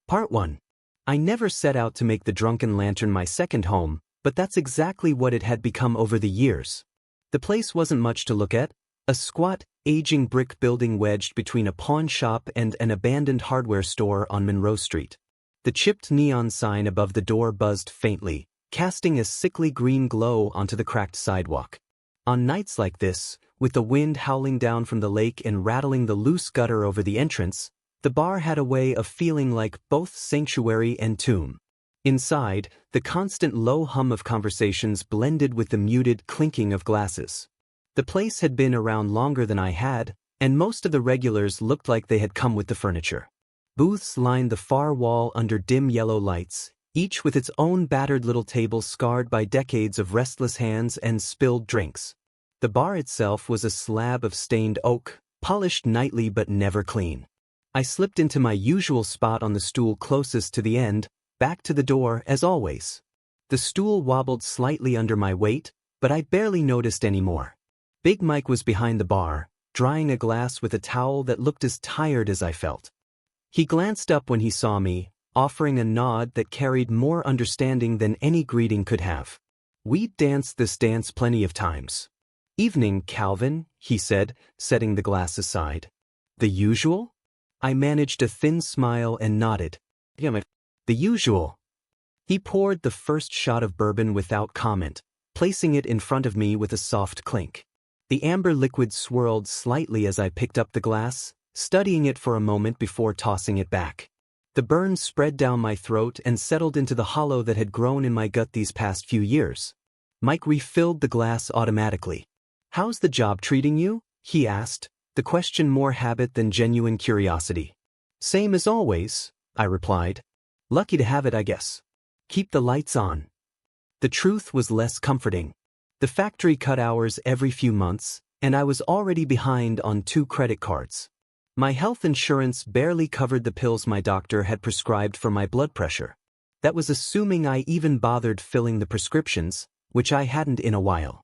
Part 1. I never set out to make the Drunken Lantern my second home, but that's exactly what it had become over the years. The place wasn't much to look at, a squat, aging brick building wedged between a pawn shop and an abandoned hardware store on Monroe Street. The chipped neon sign above the door buzzed faintly, casting a sickly green glow onto the cracked sidewalk. On nights like this, with the wind howling down from the lake and rattling the loose gutter over the entrance, the bar had a way of feeling like both sanctuary and tomb. Inside, the constant low hum of conversations blended with the muted clinking of glasses. The place had been around longer than I had, and most of the regulars looked like they had come with the furniture. Booths lined the far wall under dim yellow lights, each with its own battered little table scarred by decades of restless hands and spilled drinks. The bar itself was a slab of stained oak, polished nightly but never clean. I slipped into my usual spot on the stool closest to the end, back to the door as always. The stool wobbled slightly under my weight, but I barely noticed anymore. Big Mike was behind the bar, drying a glass with a towel that looked as tired as I felt. He glanced up when he saw me, offering a nod that carried more understanding than any greeting could have. "We'd danced this dance plenty of times." "Evening, Calvin," he said, setting the glass aside. "The usual?" I managed a thin smile and nodded. "The usual." He poured the first shot of bourbon without comment, placing it in front of me with a soft clink. The amber liquid swirled slightly as I picked up the glass, studying it for a moment before tossing it back. The burn spread down my throat and settled into the hollow that had grown in my gut these past few years. Mike refilled the glass automatically. "How's the job treating you?" he asked, the question more habit than genuine curiosity. "Same as always," I replied. "Lucky to have it, I guess. Keep the lights on." The truth was less comforting. The factory cut hours every few months, and I was already behind on 2 credit cards. My health insurance barely covered the pills my doctor had prescribed for my blood pressure. That was assuming I even bothered filling the prescriptions, which I hadn't in a while.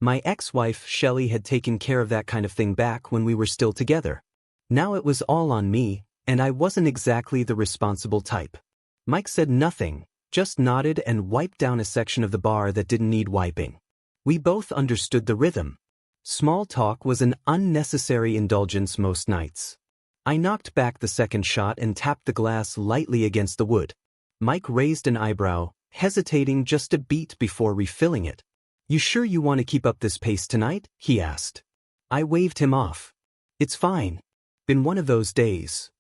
My ex-wife Shelley had taken care of that kind of thing back when we were still together. Now it was all on me, and I wasn't exactly the responsible type. Mike said nothing, just nodded and wiped down a section of the bar that didn't need wiping. We both understood the rhythm. Small talk was an unnecessary indulgence most nights. I knocked back the second shot and tapped the glass lightly against the wood. Mike raised an eyebrow, hesitating just a beat before refilling it. "You sure you want to keep up this pace tonight?" he asked. I waved him off. "It's fine. Been one of those days."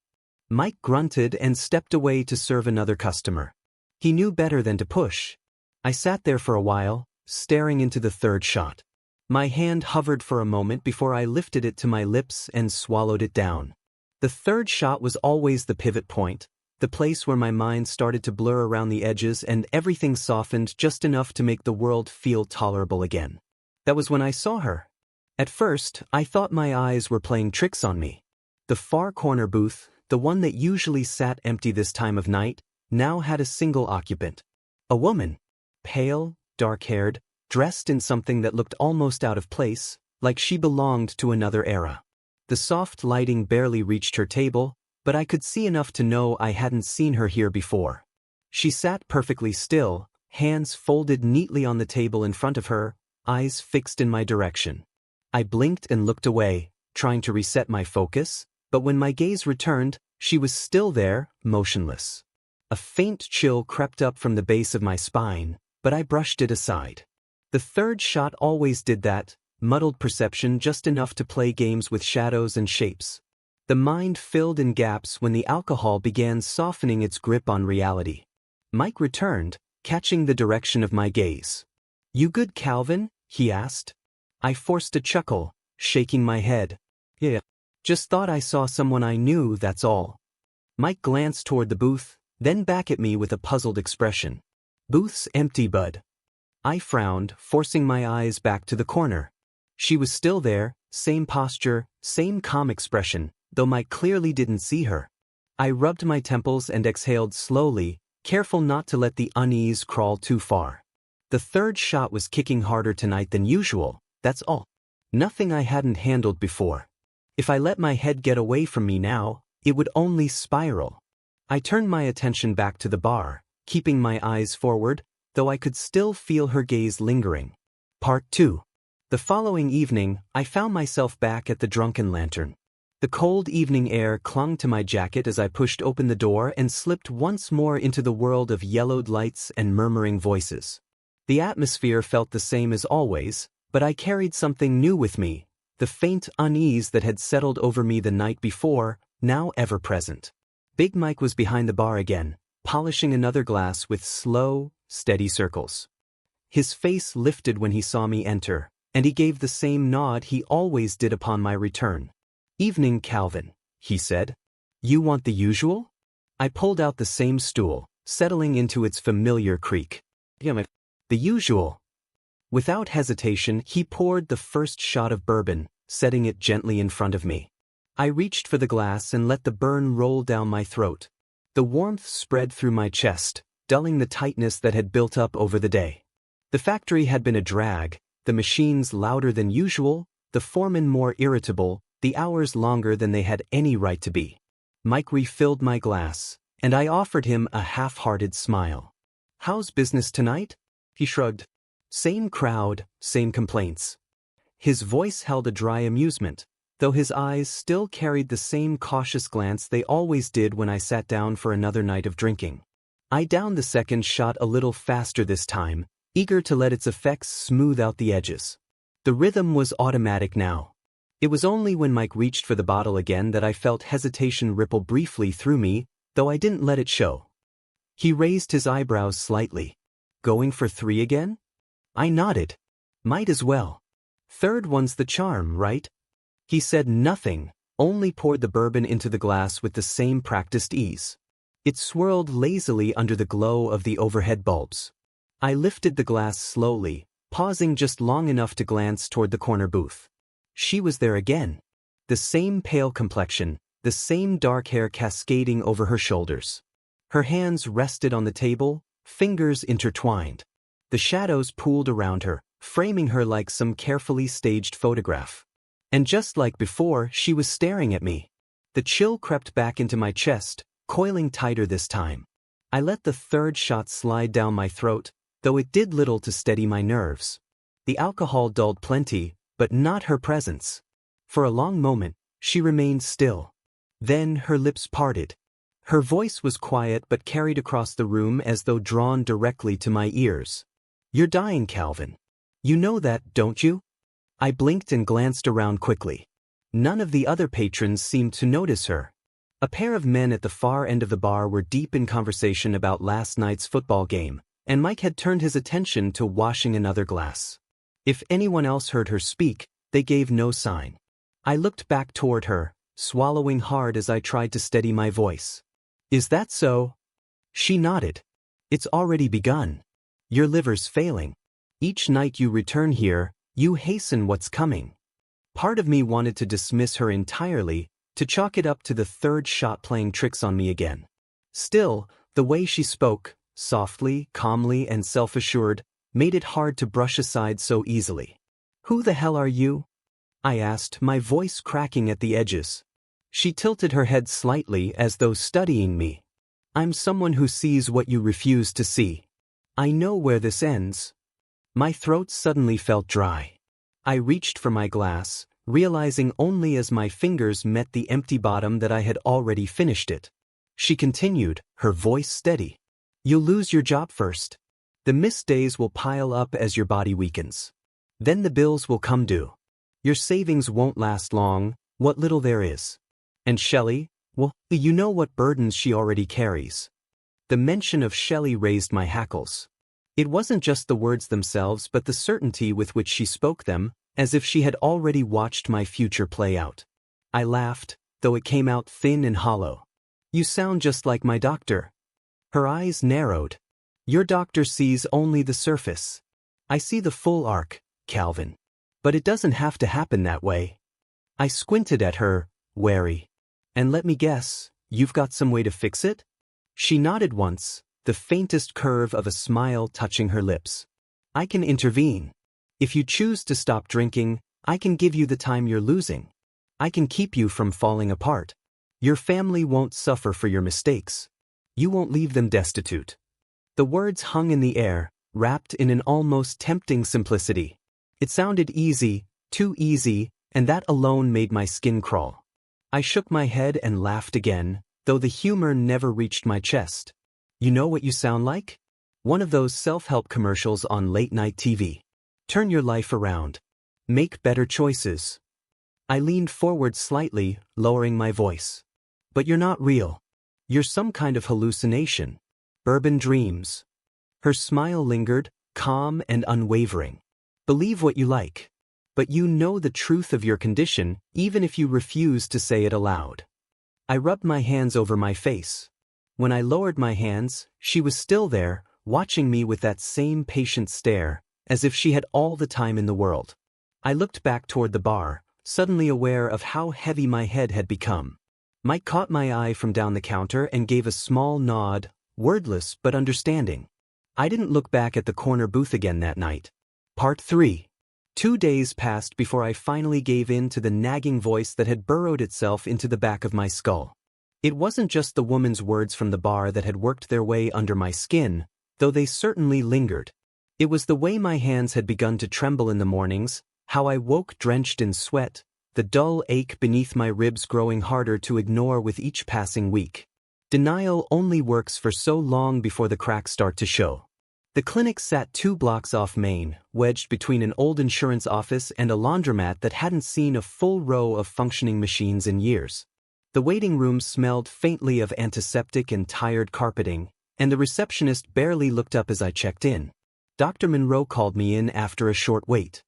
Mike grunted and stepped away to serve another customer. He knew better than to push. I sat there for a while, staring into the third shot. My hand hovered for a moment before I lifted it to my lips and swallowed it down. The third shot was always the pivot point, the place where my mind started to blur around the edges and everything softened just enough to make the world feel tolerable again. That was when I saw her. At first, I thought my eyes were playing tricks on me. The far corner booth, the one that usually sat empty this time of night, now had a single occupant. A woman. Pale, dark-haired, dressed in something that looked almost out of place, like she belonged to another era. The soft lighting barely reached her table, but I could see enough to know I hadn't seen her here before. She sat perfectly still, hands folded neatly on the table in front of her, eyes fixed in my direction. I blinked and looked away, trying to reset my focus, but when my gaze returned, she was still there, motionless. A faint chill crept up from the base of my spine, but I brushed it aside. The third shot always did that, muddled perception just enough to play games with shadows and shapes. The mind filled in gaps when the alcohol began softening its grip on reality. Mike returned, catching the direction of my gaze. "You good, Calvin?" he asked. I forced a chuckle, shaking my head. "Yeah. Just thought I saw someone I knew, that's all." Mike glanced toward the booth, then back at me with a puzzled expression. "Booth's empty, bud." I frowned, forcing my eyes back to the corner. She was still there, same posture, same calm expression, though Mike clearly didn't see her. I rubbed my temples and exhaled slowly, careful not to let the unease crawl too far. The third shot was kicking harder tonight than usual, that's all. Nothing I hadn't handled before. If I let my head get away from me now, it would only spiral. I turned my attention back to the bar, keeping my eyes forward, though I could still feel her gaze lingering. Part 2. The following evening, I found myself back at the Drunken Lantern. The cold evening air clung to my jacket as I pushed open the door and slipped once more into the world of yellowed lights and murmuring voices. The atmosphere felt the same as always, but I carried something new with me, the faint unease that had settled over me the night before, now ever present. Big Mike was behind the bar again, polishing another glass with slow, steady circles. His face lifted when he saw me enter, and he gave the same nod he always did upon my return. "Evening, Calvin," he said. "You want the usual?" I pulled out the same stool, settling into its familiar creak. "The usual." Without hesitation, he poured the first shot of bourbon, setting it gently in front of me. I reached for the glass and let the burn roll down my throat. The warmth spread through my chest, dulling the tightness that had built up over the day. The factory had been a drag, the machines louder than usual, the foreman more irritable, the hours longer than they had any right to be. Mike refilled my glass, and I offered him a half-hearted smile. "How's business tonight?" He shrugged. "Same crowd, same complaints." His voice held a dry amusement, though his eyes still carried the same cautious glance they always did when I sat down for another night of drinking. I downed the second shot a little faster this time, eager to let its effects smooth out the edges. The rhythm was automatic now. It was only when Mike reached for the bottle again that I felt hesitation ripple briefly through me, though I didn't let it show. He raised his eyebrows slightly. "Going for 3 again?" I nodded. "Might as well. Third one's the charm, right?" He said nothing, only poured the bourbon into the glass with the same practiced ease. It swirled lazily under the glow of the overhead bulbs. I lifted the glass slowly, pausing just long enough to glance toward the corner booth. She was there again. The same pale complexion, the same dark hair cascading over her shoulders. Her hands rested on the table, fingers intertwined. The shadows pooled around her, framing her like some carefully staged photograph. And just like before, she was staring at me. The chill crept back into my chest, coiling tighter this time. I let the third shot slide down my throat, though it did little to steady my nerves. The alcohol dulled plenty, but not her presence. For a long moment, she remained still. Then her lips parted. Her voice was quiet but carried across the room as though drawn directly to my ears. "You're dying, Calvin. You know that, don't you?" I blinked and glanced around quickly. None of the other patrons seemed to notice her. A pair of men at the far end of the bar were deep in conversation about last night's football game, and Mike had turned his attention to washing another glass. If anyone else heard her speak, they gave no sign. I looked back toward her, swallowing hard as I tried to steady my voice. "Is that so?" She nodded. "It's already begun. Your liver's failing. Each night you return here, you hasten what's coming." Part of me wanted to dismiss her entirely, to chalk it up to the third shot playing tricks on me again. Still, the way she spoke, softly, calmly, and self-assured, made it hard to brush aside so easily. "Who the hell are you?" I asked, my voice cracking at the edges. She tilted her head slightly as though studying me. "I'm someone who sees what you refuse to see. I know where this ends." My throat suddenly felt dry. I reached for my glass, realizing only as my fingers met the empty bottom that I had already finished it. She continued, her voice steady. "You'll lose your job first. The missed days will pile up as your body weakens. Then the bills will come due. Your savings won't last long, what little there is. And Shelley, well, you know what burdens she already carries." The mention of Shelley raised my hackles. It wasn't just the words themselves but the certainty with which she spoke them, as if she had already watched my future play out. I laughed, though it came out thin and hollow. "You sound just like my doctor." Her eyes narrowed. "Your doctor sees only the surface. I see the full arc, Calvin. But it doesn't have to happen that way." I squinted at her, wary. "And let me guess, you've got some way to fix it?" She nodded once, the faintest curve of a smile touching her lips. "I can intervene. If you choose to stop drinking, I can give you the time you're losing. I can keep you from falling apart. Your family won't suffer for your mistakes. You won't leave them destitute. The words hung in the air, wrapped in an almost tempting simplicity. It sounded easy, too easy, and that alone made my skin crawl. I shook my head and laughed again, though the humor never reached my chest. You know what you sound like? One of those self-help commercials on late-night TV. Turn your life around. Make better choices. I leaned forward slightly, lowering my voice. But you're not real. You're some kind of hallucination. Urban dreams. Her smile lingered, calm and unwavering. Believe what you like. But you know the truth of your condition, even if you refuse to say it aloud. I rubbed my hands over my face. When I lowered my hands, she was still there, watching me with that same patient stare, as if she had all the time in the world. I looked back toward the bar, suddenly aware of how heavy my head had become. Mike caught my eye from down the counter and gave a small nod, wordless but understanding. I didn't look back at the corner booth again that night. Part 3. 2 days passed before I finally gave in to the nagging voice that had burrowed itself into the back of my skull. It wasn't just the woman's words from the bar that had worked their way under my skin, though they certainly lingered. It was the way my hands had begun to tremble in the mornings, how I woke drenched in sweat, the dull ache beneath my ribs growing harder to ignore with each passing week. Denial only works for so long before the cracks start to show. The clinic sat 2 blocks off Main, wedged between an old insurance office and a laundromat that hadn't seen a full row of functioning machines in years. The waiting room smelled faintly of antiseptic and tired carpeting, and the receptionist barely looked up as I checked in. Dr. Monroe called me in after a short wait.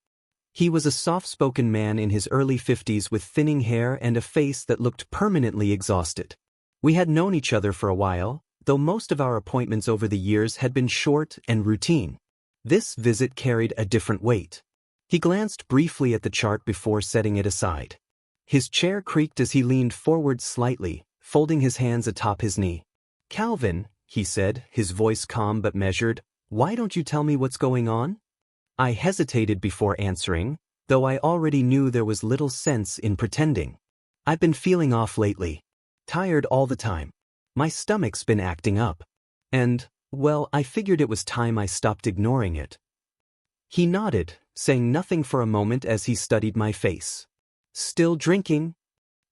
He was a soft-spoken man in his early 50s with thinning hair and a face that looked permanently exhausted. We had known each other for a while, though most of our appointments over the years had been short and routine. This visit carried a different weight. He glanced briefly at the chart before setting it aside. His chair creaked as he leaned forward slightly, folding his hands atop his knee. "Calvin," he said, his voice calm but measured, "why don't you tell me what's going on?" I hesitated before answering, though I already knew there was little sense in pretending. "I've been feeling off lately. Tired all the time. My stomach's been acting up. And, well, I figured it was time I stopped ignoring it." He nodded, saying nothing for a moment as he studied my face. "Still drinking?"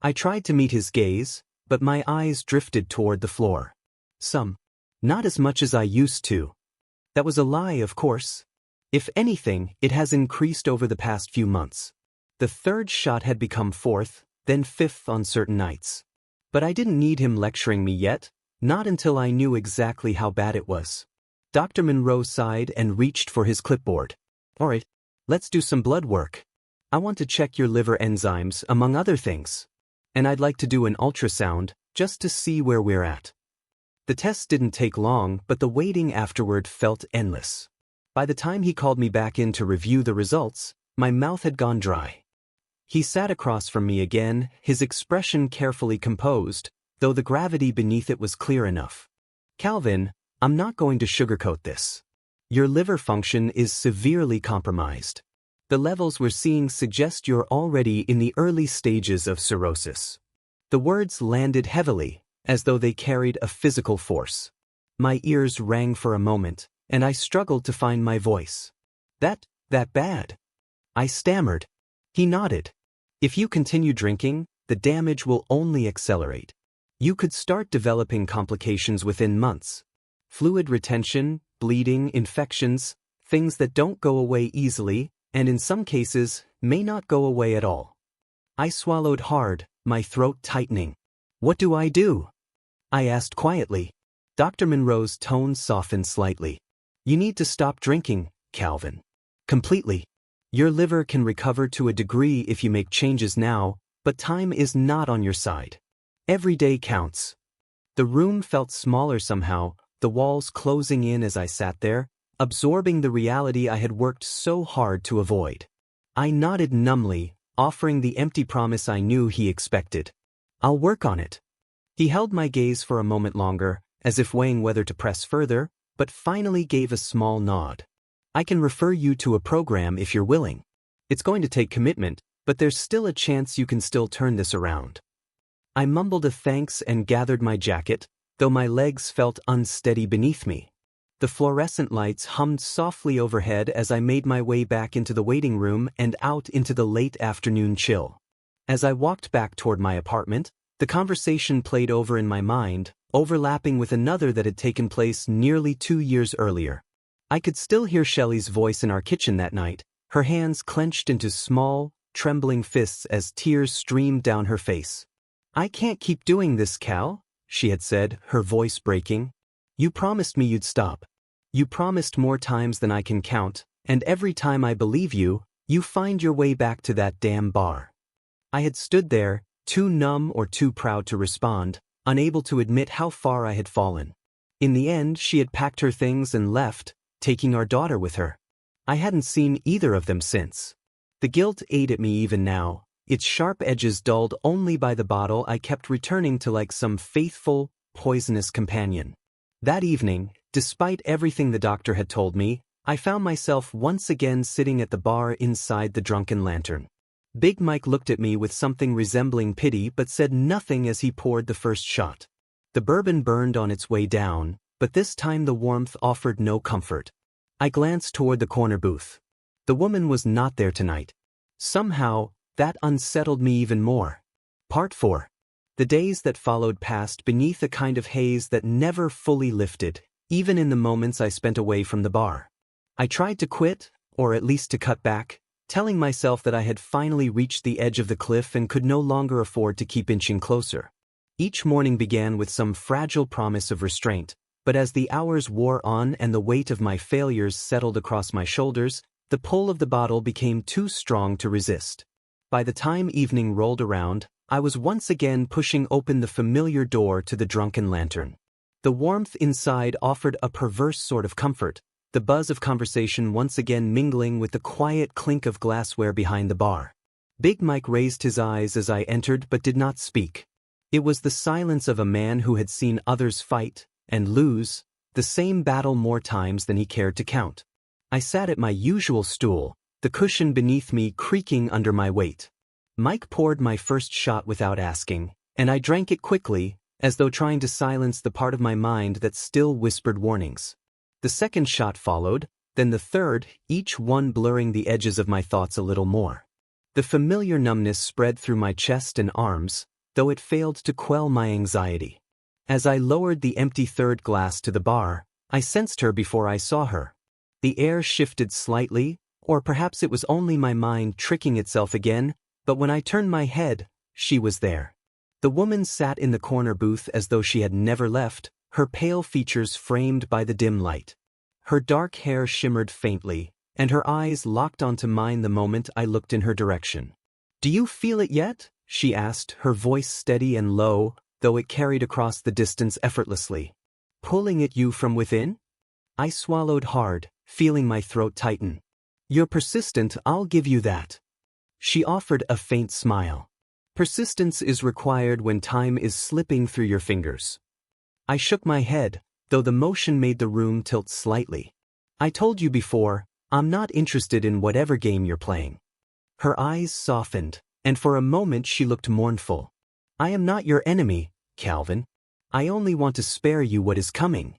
I tried to meet his gaze, but my eyes drifted toward the floor. "Some. Not as much as I used to." That was a lie, of course. If anything, it has increased over the past few months. The 3rd shot had become 4th, then 5th on certain nights. But I didn't need him lecturing me yet, not until I knew exactly how bad it was. Dr. Monroe sighed and reached for his clipboard. "All right, let's do some blood work. I want to check your liver enzymes, among other things. And I'd like to do an ultrasound, just to see where we're at." The test didn't take long, but the waiting afterward felt endless. By the time he called me back in to review the results, my mouth had gone dry. He sat across from me again, his expression carefully composed, though the gravity beneath it was clear enough. "Calvin, I'm not going to sugarcoat this. Your liver function is severely compromised. The levels we're seeing suggest you're already in the early stages of cirrhosis." The words landed heavily, as though they carried a physical force. My ears rang for a moment, and I struggled to find my voice. That bad?" I stammered. He nodded. "If you continue drinking, the damage will only accelerate. You could start developing complications within months. Fluid retention, bleeding, infections, things that don't go away easily, and in some cases, may not go away at all." I swallowed hard, my throat tightening. "What do I do?" I asked quietly. Dr. Monroe's tone softened slightly. "You need to stop drinking, Calvin. Completely. Your liver can recover to a degree if you make changes now, but time is not on your side. Every day counts." The room felt smaller somehow, the walls closing in as I sat there, absorbing the reality I had worked so hard to avoid. I nodded numbly, offering the empty promise I knew he expected. "I'll work on it." He held my gaze for a moment longer, as if weighing whether to press further, but finally gave a small nod. "I can refer you to a program if you're willing. It's going to take commitment, but there's still a chance you can still turn this around." I mumbled a thanks and gathered my jacket, though my legs felt unsteady beneath me. The fluorescent lights hummed softly overhead as I made my way back into the waiting room and out into the late afternoon chill. As I walked back toward my apartment, the conversation played over in my mind, overlapping with another that had taken place nearly 2 years earlier. I could still hear Shelley's voice in our kitchen that night, her hands clenched into small, trembling fists as tears streamed down her face. "I can't keep doing this, Cal," she had said, her voice breaking. "You promised me you'd stop. You promised more times than I can count, and every time I believe you, you find your way back to that damn bar." I had stood there, too numb or too proud to respond, unable to admit how far I had fallen. In the end, she had packed her things and left, taking our daughter with her. I hadn't seen either of them since. The guilt ate at me even now, its sharp edges dulled only by the bottle I kept returning to like some faithful, poisonous companion. That evening, despite everything the doctor had told me, I found myself once again sitting at the bar inside the Drunken Lantern. Big Mike looked at me with something resembling pity but said nothing as he poured the first shot. The bourbon burned on its way down, but this time the warmth offered no comfort. I glanced toward the corner booth. The woman was not there tonight. Somehow, that unsettled me even more. Part 4. The days that followed passed beneath a kind of haze that never fully lifted, even in the moments I spent away from the bar. I tried to quit, or at least to cut back, telling myself that I had finally reached the edge of the cliff and could no longer afford to keep inching closer. Each morning began with some fragile promise of restraint, but as the hours wore on and the weight of my failures settled across my shoulders, the pull of the bottle became too strong to resist. By the time evening rolled around, I was once again pushing open the familiar door to the Drunken Lantern. The warmth inside offered a perverse sort of comfort, the buzz of conversation once again mingling with the quiet clink of glassware behind the bar. Big Mike raised his eyes as I entered but did not speak. It was the silence of a man who had seen others fight and lose the same battle more times than he cared to count. I sat at my usual stool, the cushion beneath me creaking under my weight. Mike poured my first shot without asking, and I drank it quickly, as though trying to silence the part of my mind that still whispered warnings. The second shot followed, then the third, each one blurring the edges of my thoughts a little more. The familiar numbness spread through my chest and arms, though it failed to quell my anxiety. As I lowered the empty third glass to the bar, I sensed her before I saw her. The air shifted slightly, or perhaps it was only my mind tricking itself again, but when I turned my head, she was there. The woman sat in the corner booth as though she had never left, her pale features framed by the dim light. Her dark hair shimmered faintly, and her eyes locked onto mine the moment I looked in her direction. "Do you feel it yet?" she asked, her voice steady and low, though it carried across the distance effortlessly. "Pulling at you from within?" I swallowed hard, feeling my throat tighten. "You're persistent, I'll give you that." She offered a faint smile. "Persistence is required when time is slipping through your fingers." I shook my head, though the motion made the room tilt slightly. "I told you before, I'm not interested in whatever game you're playing." Her eyes softened, and for a moment she looked mournful. "I am not your enemy, Calvin. I only want to spare you what is coming."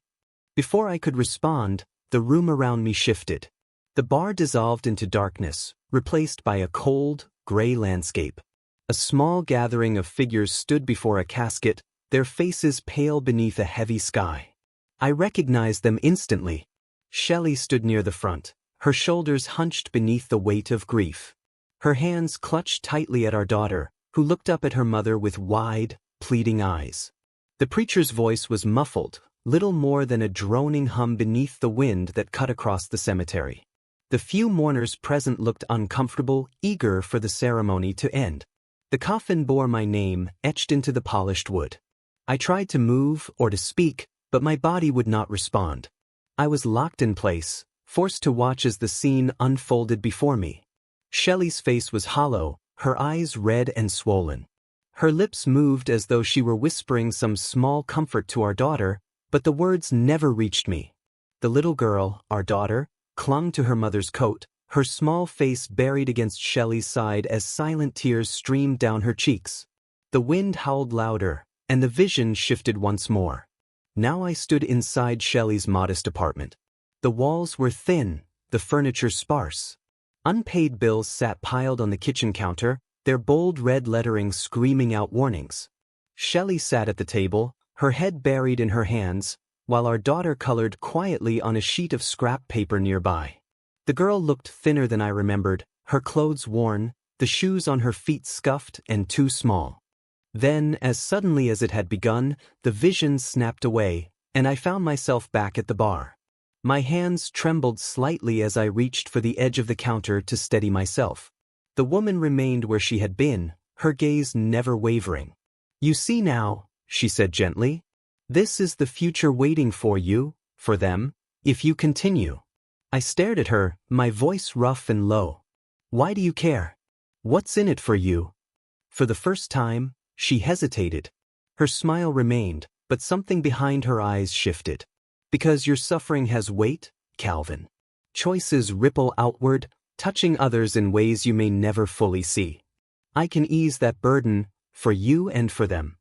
Before I could respond, the room around me shifted. The bar dissolved into darkness, replaced by a cold, gray landscape. A small gathering of figures stood before a casket, their faces pale beneath a heavy sky. I recognized them instantly. Shelley stood near the front, her shoulders hunched beneath the weight of grief. Her hands clutched tightly at our daughter, who looked up at her mother with wide, pleading eyes. The preacher's voice was muffled, little more than a droning hum beneath the wind that cut across the cemetery. The few mourners present looked uncomfortable, eager for the ceremony to end. The coffin bore my name, etched into the polished wood. I tried to move or to speak, but my body would not respond. I was locked in place, forced to watch as the scene unfolded before me. Shelley's face was hollow, her eyes red and swollen. Her lips moved as though she were whispering some small comfort to our daughter, but the words never reached me. The little girl, our daughter, clung to her mother's coat, her small face buried against Shelley's side as silent tears streamed down her cheeks. The wind howled louder, and the vision shifted once more. Now I stood inside Shelley's modest apartment. The walls were thin, the furniture sparse. Unpaid bills sat piled on the kitchen counter, their bold red lettering screaming out warnings. Shelley sat at the table, her head buried in her hands, while our daughter colored quietly on a sheet of scrap paper nearby. The girl looked thinner than I remembered, her clothes worn, the shoes on her feet scuffed and too small. Then, as suddenly as it had begun, the vision snapped away, and I found myself back at the bar. My hands trembled slightly as I reached for the edge of the counter to steady myself. The woman remained where she had been, her gaze never wavering. "You see now," she said gently. "This is the future waiting for you, for them, if you continue." I stared at her, my voice rough and low. "Why do you care? What's in it for you?" For the first time, she hesitated. Her smile remained, but something behind her eyes shifted. "Because your suffering has weight, Calvin. Choices ripple outward, touching others in ways you may never fully see. I can ease that burden, for you and for them."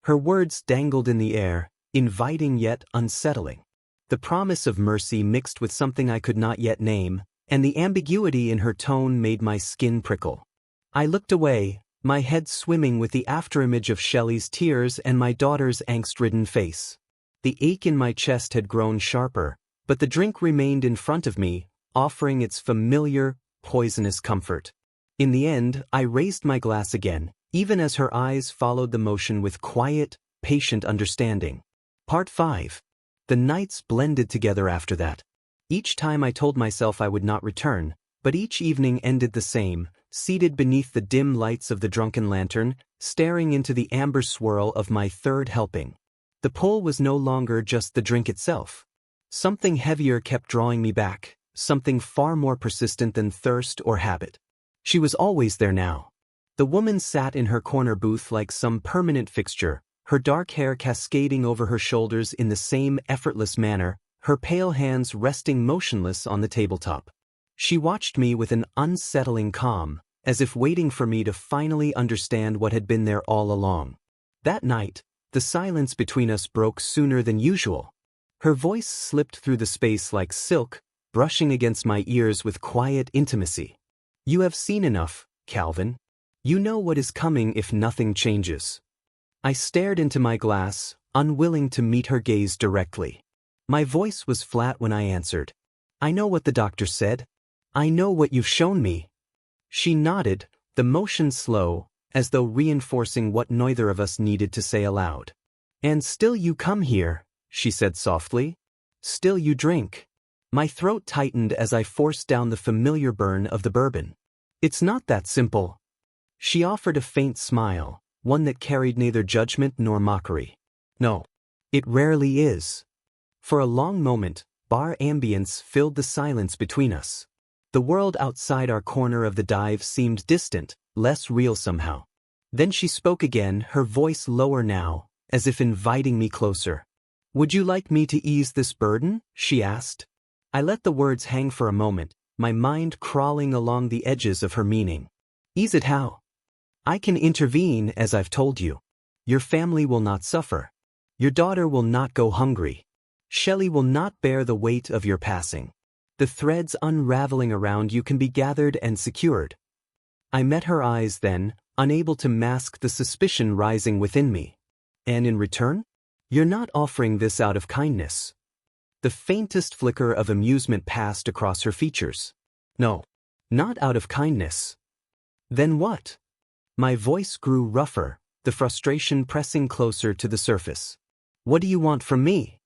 Her words dangled in the air, inviting yet unsettling. The promise of mercy mixed with something I could not yet name, and the ambiguity in her tone made my skin prickle. I looked away, my head swimming with the afterimage of Shelley's tears and my daughter's angst-ridden face. The ache in my chest had grown sharper, but the drink remained in front of me, offering its familiar, poisonous comfort. In the end, I raised my glass again, even as her eyes followed the motion with quiet, patient understanding. Part 5. The nights blended together after that. Each time I told myself I would not return, but each evening ended the same, seated beneath the dim lights of the drunken lantern, staring into the amber swirl of my third helping. The pull was no longer just the drink itself. Something heavier kept drawing me back, something far more persistent than thirst or habit. She was always there now. The woman sat in her corner booth like some permanent fixture, her dark hair cascading over her shoulders in the same effortless manner, her pale hands resting motionless on the tabletop. She watched me with an unsettling calm, as if waiting for me to finally understand what had been there all along. That night, the silence between us broke sooner than usual. Her voice slipped through the space like silk, brushing against my ears with quiet intimacy. "You have seen enough, Calvin. You know what is coming if nothing changes." I stared into my glass, unwilling to meet her gaze directly. My voice was flat when I answered. "I know what the doctor said. I know what you've shown me." She nodded, the motion slow, as though reinforcing what neither of us needed to say aloud. "And still you come here," she said softly. "Still you drink." My throat tightened as I forced down the familiar burn of the bourbon. "It's not that simple." She offered a faint smile, one that carried neither judgment nor mockery. "No, it rarely is." For a long moment, bar ambience filled the silence between us. The world outside our corner of the dive seemed distant, less real somehow. Then she spoke again, her voice lower now, as if inviting me closer. "Would you like me to ease this burden?" she asked. I let the words hang for a moment, my mind crawling along the edges of her meaning. "Ease it how?" "I can intervene, as I've told you. Your family will not suffer. Your daughter will not go hungry. Shelley will not bear the weight of your passing. The threads unraveling around you can be gathered and secured." I met her eyes then, unable to mask the suspicion rising within me. "And in return? You're not offering this out of kindness." The faintest flicker of amusement passed across her features. "No, not out of kindness." "Then what?" My voice grew rougher, the frustration pressing closer to the surface. "What do you want from me?"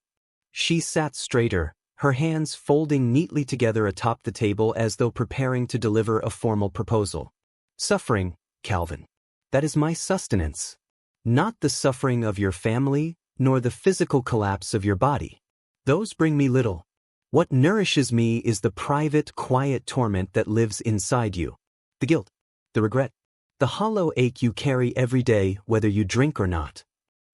She sat straighter, her hands folding neatly together atop the table as though preparing to deliver a formal proposal. "Suffering, Calvin. That is my sustenance. Not the suffering of your family, nor the physical collapse of your body. Those bring me little. What nourishes me is the private, quiet torment that lives inside you. The guilt, the regret, the hollow ache you carry every day whether you drink or not."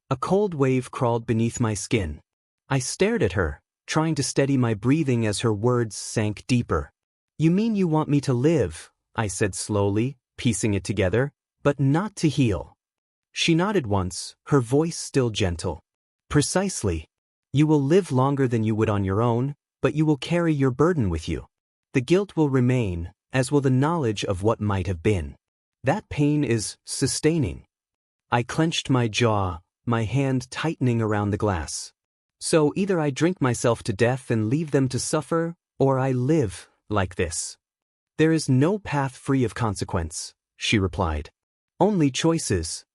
A cold wave crawled beneath my skin. I stared at her, trying to steady my breathing as her words sank deeper. "You mean you want me to live," I said slowly, piecing it together, "but not to heal." She nodded once, her voice still gentle. "Precisely. You will live longer than you would on your own, but you will carry your burden with you. The guilt will remain, as will the knowledge of what might have been. That pain is sustaining. I clenched my jaw, my hand tightening around the glass. So either I drink myself to death and leave them to suffer, or I live like this. There is no path free of consequence, she replied. Only choices.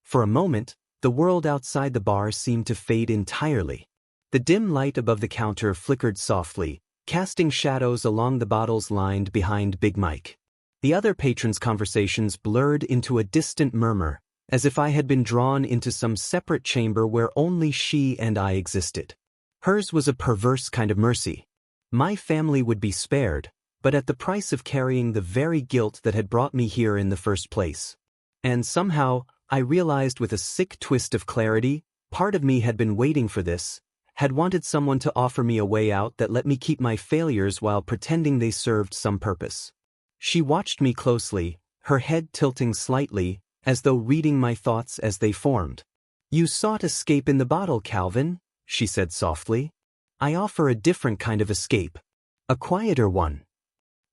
For a moment, the world outside the bar seemed to fade entirely. The dim light above the counter flickered softly, casting shadows along the bottles lined behind Big Mike. The other patrons' conversations blurred into a distant murmur, as if I had been drawn into some separate chamber where only she and I existed. Hers was a perverse kind of mercy. My family would be spared, but at the price of carrying the very guilt that had brought me here in the first place. And somehow, I realized with a sick twist of clarity, part of me had been waiting for this, had wanted someone to offer me a way out that let me keep my failures while pretending they served some purpose. She watched me closely, her head tilting slightly, as though reading my thoughts as they formed. You sought escape in the bottle, Calvin, she said softly. I offer a different kind of escape. A quieter one.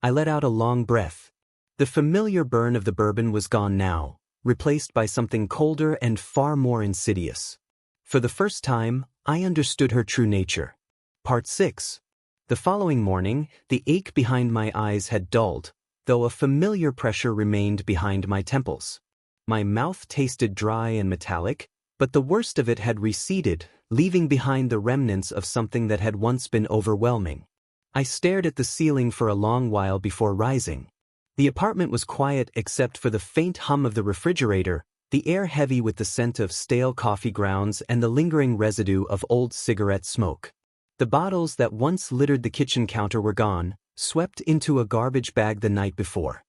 I let out a long breath. The familiar burn of the bourbon was gone now, replaced by something colder and far more insidious. For the first time, I understood her true nature. Part 6. The following morning, the ache behind my eyes had dulled, though a familiar pressure remained behind my temples. My mouth tasted dry and metallic, but the worst of it had receded, leaving behind the remnants of something that had once been overwhelming. I stared at the ceiling for a long while before rising. The apartment was quiet except for the faint hum of the refrigerator, the air heavy with the scent of stale coffee grounds and the lingering residue of old cigarette smoke. The bottles that once littered the kitchen counter were gone, swept into a garbage bag the night before.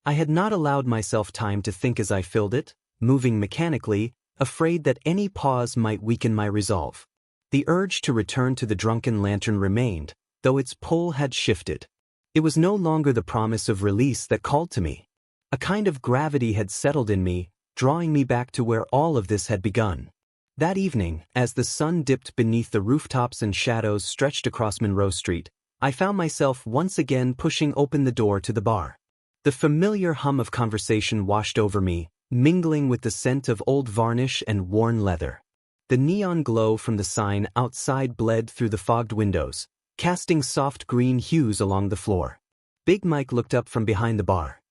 I had not allowed myself time to think as I filled it, moving mechanically, afraid that any pause might weaken my resolve. The urge to return to the drunken lantern remained, though its pull had shifted. It was no longer the promise of release that called to me. A kind of gravity had settled in me, drawing me back to where all of this had begun. That evening, as the sun dipped beneath the rooftops and shadows stretched across Monroe Street, I found myself once again pushing open the door to the bar. The familiar hum of conversation washed over me, mingling with the scent of old varnish and worn leather. The neon glow from the sign outside bled through the fogged windows, casting soft green hues along the floor. Big Mike looked up from behind the bar.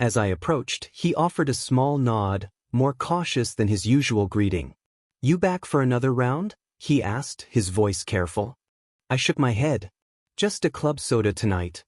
As I approached, he offered a small nod, more cautious than his usual greeting. You back for another round? He asked, his voice careful. I shook my head. Just a club soda tonight.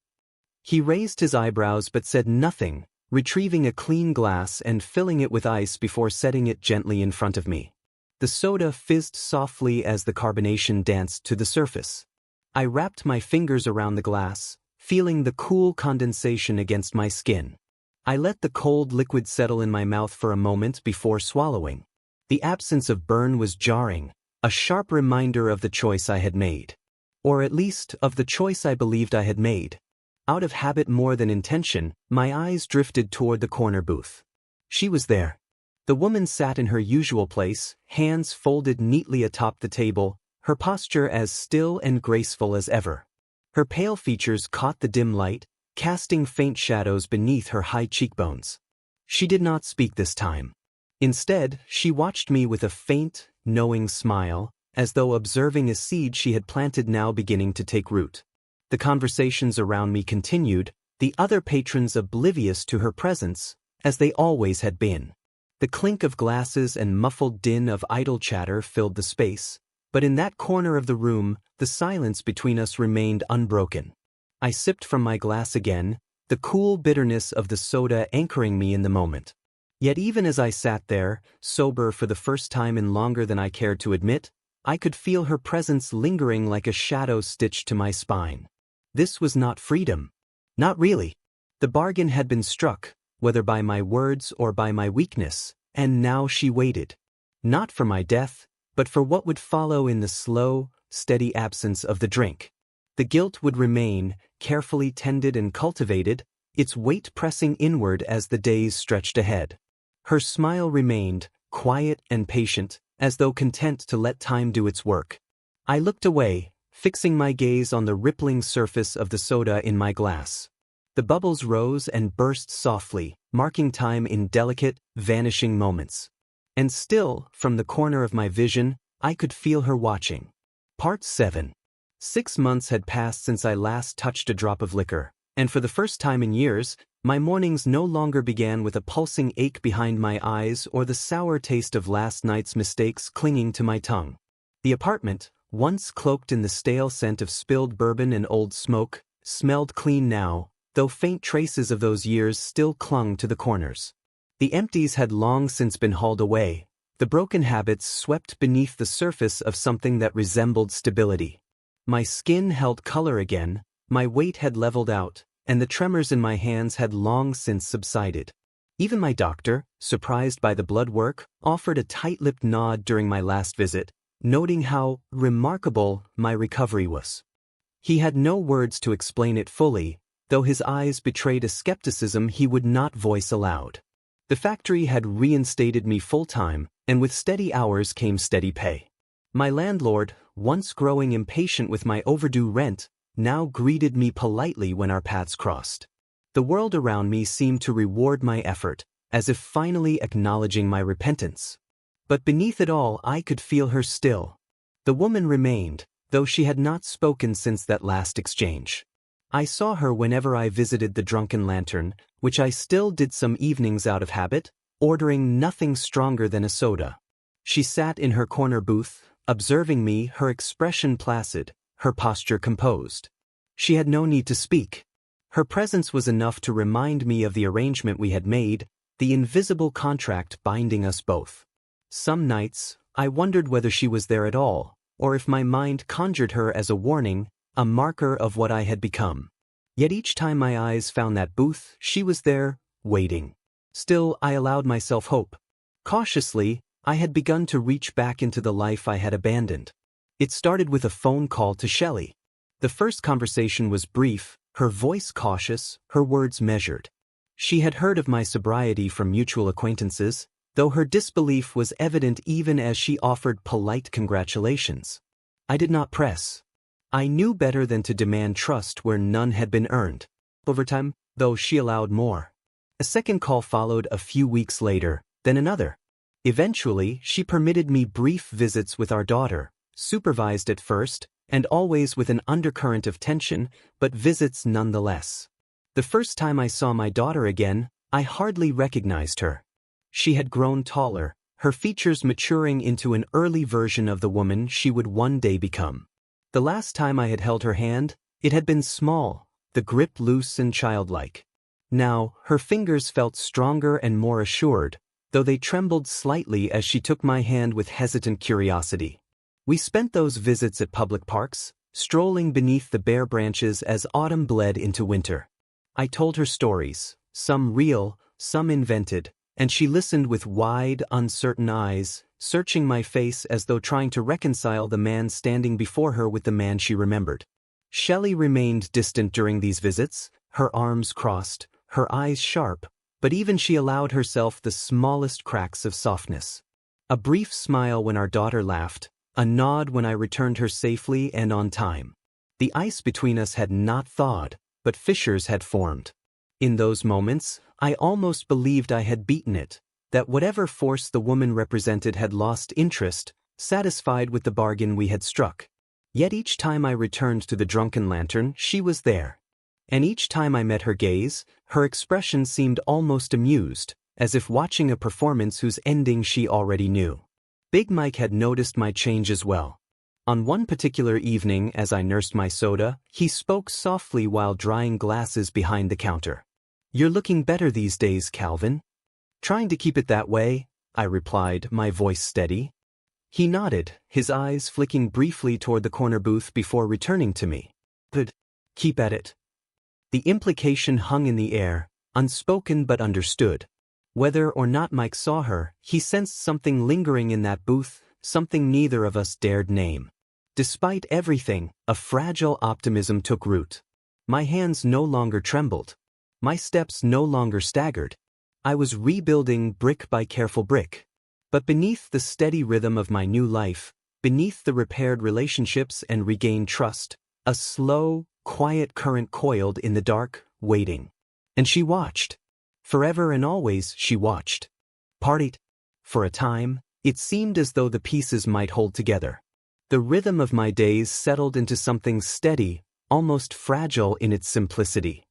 He raised his eyebrows but said nothing, retrieving a clean glass and filling it with ice before setting it gently in front of me. The soda fizzed softly as the carbonation danced to the surface. I wrapped my fingers around the glass, feeling the cool condensation against my skin. I let the cold liquid settle in my mouth for a moment before swallowing. The absence of burn was jarring, a sharp reminder of the choice I had made. Or at least, of the choice I believed I had made. Out of habit more than intention, my eyes drifted toward the corner booth. She was there. The woman sat in her usual place, hands folded neatly atop the table, her posture as still and graceful as ever. Her pale features caught the dim light, casting faint shadows beneath her high cheekbones. She did not speak this time. Instead, she watched me with a faint, knowing smile, as though observing a seed she had planted now beginning to take root. The conversations around me continued, the other patrons oblivious to her presence, as they always had been. The clink of glasses and muffled din of idle chatter filled the space, but in that corner of the room, the silence between us remained unbroken. I sipped from my glass again, the cool bitterness of the soda anchoring me in the moment. Yet even as I sat there, sober for the first time in longer than I cared to admit, I could feel her presence lingering like a shadow stitched to my spine. This was not freedom. Not really. The bargain had been struck, whether by my words or by my weakness, and now she waited. Not for my death, but for what would follow in the slow, steady absence of the drink. The guilt would remain, carefully tended and cultivated, its weight pressing inward as the days stretched ahead. Her smile remained, quiet and patient, as though content to let time do its work. I looked away, fixing my gaze on the rippling surface of the soda in my glass. The bubbles rose and burst softly, marking time in delicate, vanishing moments. And still, from the corner of my vision, I could feel her watching. Part 7. 6 months had passed since I last touched a drop of liquor, and for the first time in years, my mornings no longer began with a pulsing ache behind my eyes or the sour taste of last night's mistakes clinging to my tongue. The apartment, once cloaked in the stale scent of spilled bourbon and old smoke, smelled clean now, though faint traces of those years still clung to the corners. The empties had long since been hauled away, the broken habits swept beneath the surface of something that resembled stability. My skin held color again, my weight had leveled out, and the tremors in my hands had long since subsided. Even my doctor, surprised by the blood work, offered a tight-lipped nod during my last visit, noting how remarkable my recovery was. He had no words to explain it fully, though his eyes betrayed a skepticism he would not voice aloud. The factory had reinstated me full-time, and with steady hours came steady pay. My landlord, once growing impatient with my overdue rent, now greeted me politely when our paths crossed. The world around me seemed to reward my effort, as if finally acknowledging my repentance. But beneath it all I could feel her still. The woman remained, though she had not spoken since that last exchange. I saw her whenever I visited the Drunken Lantern, which I still did some evenings out of habit, ordering nothing stronger than a soda. She sat in her corner booth, observing me, her expression placid, her posture composed. She had no need to speak. Her presence was enough to remind me of the arrangement we had made, the invisible contract binding us both. Some nights, I wondered whether she was there at all, or if my mind conjured her as a warning, a marker of what I had become. Yet each time my eyes found that booth, she was there, waiting. Still, I allowed myself hope. Cautiously, I had begun to reach back into the life I had abandoned. It started with a phone call to Shelley. The first conversation was brief, her voice cautious, her words measured. She had heard of my sobriety from mutual acquaintances, though her disbelief was evident even as she offered polite congratulations. I did not press. I knew better than to demand trust where none had been earned. Over time, though, she allowed more. A second call followed a few weeks later, then another. Eventually, she permitted me brief visits with our daughter, supervised at first, and always with an undercurrent of tension, but visits nonetheless. The first time I saw my daughter again, I hardly recognized her. She had grown taller, her features maturing into an early version of the woman she would one day become. The last time I had held her hand, it had been small, the grip loose and childlike. Now, her fingers felt stronger and more assured, though they trembled slightly as she took my hand with hesitant curiosity. We spent those visits at public parks, strolling beneath the bare branches as autumn bled into winter. I told her stories, some real, some invented, and she listened with wide, uncertain eyes, searching my face as though trying to reconcile the man standing before her with the man she remembered. Shelley remained distant during these visits, her arms crossed, her eyes sharp, but even she allowed herself the smallest cracks of softness. A brief smile when our daughter laughed, a nod when I returned her safely and on time. The ice between us had not thawed, but fissures had formed. In those moments, I almost believed I had beaten it, that whatever force the woman represented had lost interest, satisfied with the bargain we had struck. Yet each time I returned to the Drunken Lantern, she was there. And each time I met her gaze, her expression seemed almost amused, as if watching a performance whose ending she already knew. Big Mike had noticed my change as well. On one particular evening as I nursed my soda, he spoke softly while drying glasses behind the counter. "You're looking better these days, Calvin." "Trying to keep it that way," I replied, my voice steady. He nodded, his eyes flicking briefly toward the corner booth before returning to me. "Good. Keep at it." The implication hung in the air, unspoken but understood. Whether or not Mike saw her, he sensed something lingering in that booth, something neither of us dared name. Despite everything, a fragile optimism took root. My hands no longer trembled. My steps no longer staggered. I was rebuilding brick by careful brick. But beneath the steady rhythm of my new life, beneath the repaired relationships and regained trust, a slow, quiet current coiled in the dark, waiting. And she watched. Forever and always she watched. Partied. For a time, it seemed as though the pieces might hold together. The rhythm of my days settled into something steady, almost fragile in its simplicity.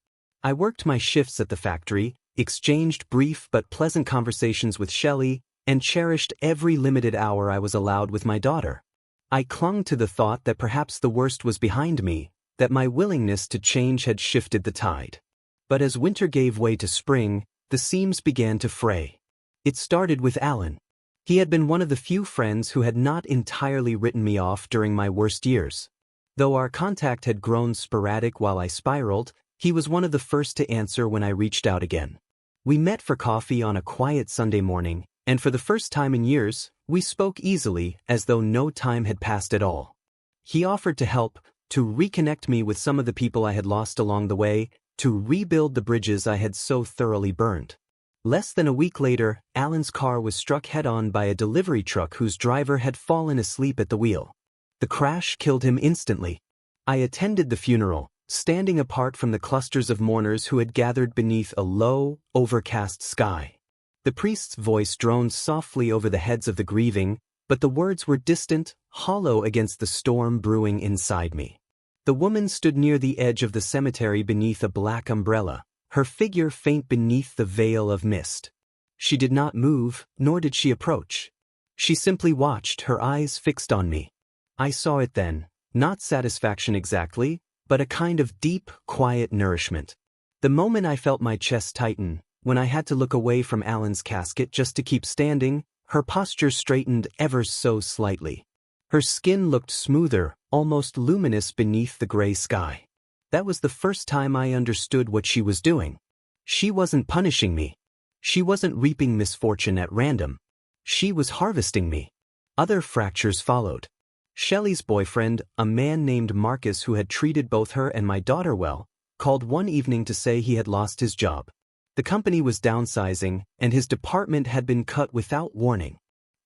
I worked my shifts at the factory, exchanged brief but pleasant conversations with Shelley, and cherished every limited hour I was allowed with my daughter. I clung to the thought that perhaps the worst was behind me, that my willingness to change had shifted the tide. But as winter gave way to spring, the seams began to fray. It started with Alan. He had been one of the few friends who had not entirely written me off during my worst years. Though our contact had grown sporadic while I spiraled, he was one of the first to answer when I reached out again. We met for coffee on a quiet Sunday morning, and for the first time in years, we spoke easily, as though no time had passed at all. He offered to help, to reconnect me with some of the people I had lost along the way, to rebuild the bridges I had so thoroughly burned. Less than a week later, Alan's car was struck head-on by a delivery truck whose driver had fallen asleep at the wheel. The crash killed him instantly. I attended the funeral, standing apart from the clusters of mourners who had gathered beneath a low, overcast sky. The priest's voice droned softly over the heads of the grieving, but the words were distant, hollow against the storm brewing inside me. The woman stood near the edge of the cemetery beneath a black umbrella, her figure faint beneath the veil of mist. She did not move, nor did she approach. She simply watched, her eyes fixed on me. I saw it then, not satisfaction exactly, but a kind of deep, quiet nourishment. The moment I felt my chest tighten, when I had to look away from Alan's casket just to keep standing, her posture straightened ever so slightly. Her skin looked smoother, almost luminous beneath the gray sky. That was the first time I understood what she was doing. She wasn't punishing me. She wasn't reaping misfortune at random. She was harvesting me. Other fractures followed. Shelley's boyfriend, a man named Marcus who had treated both her and my daughter well, called one evening to say he had lost his job. The company was downsizing, and his department had been cut without warning.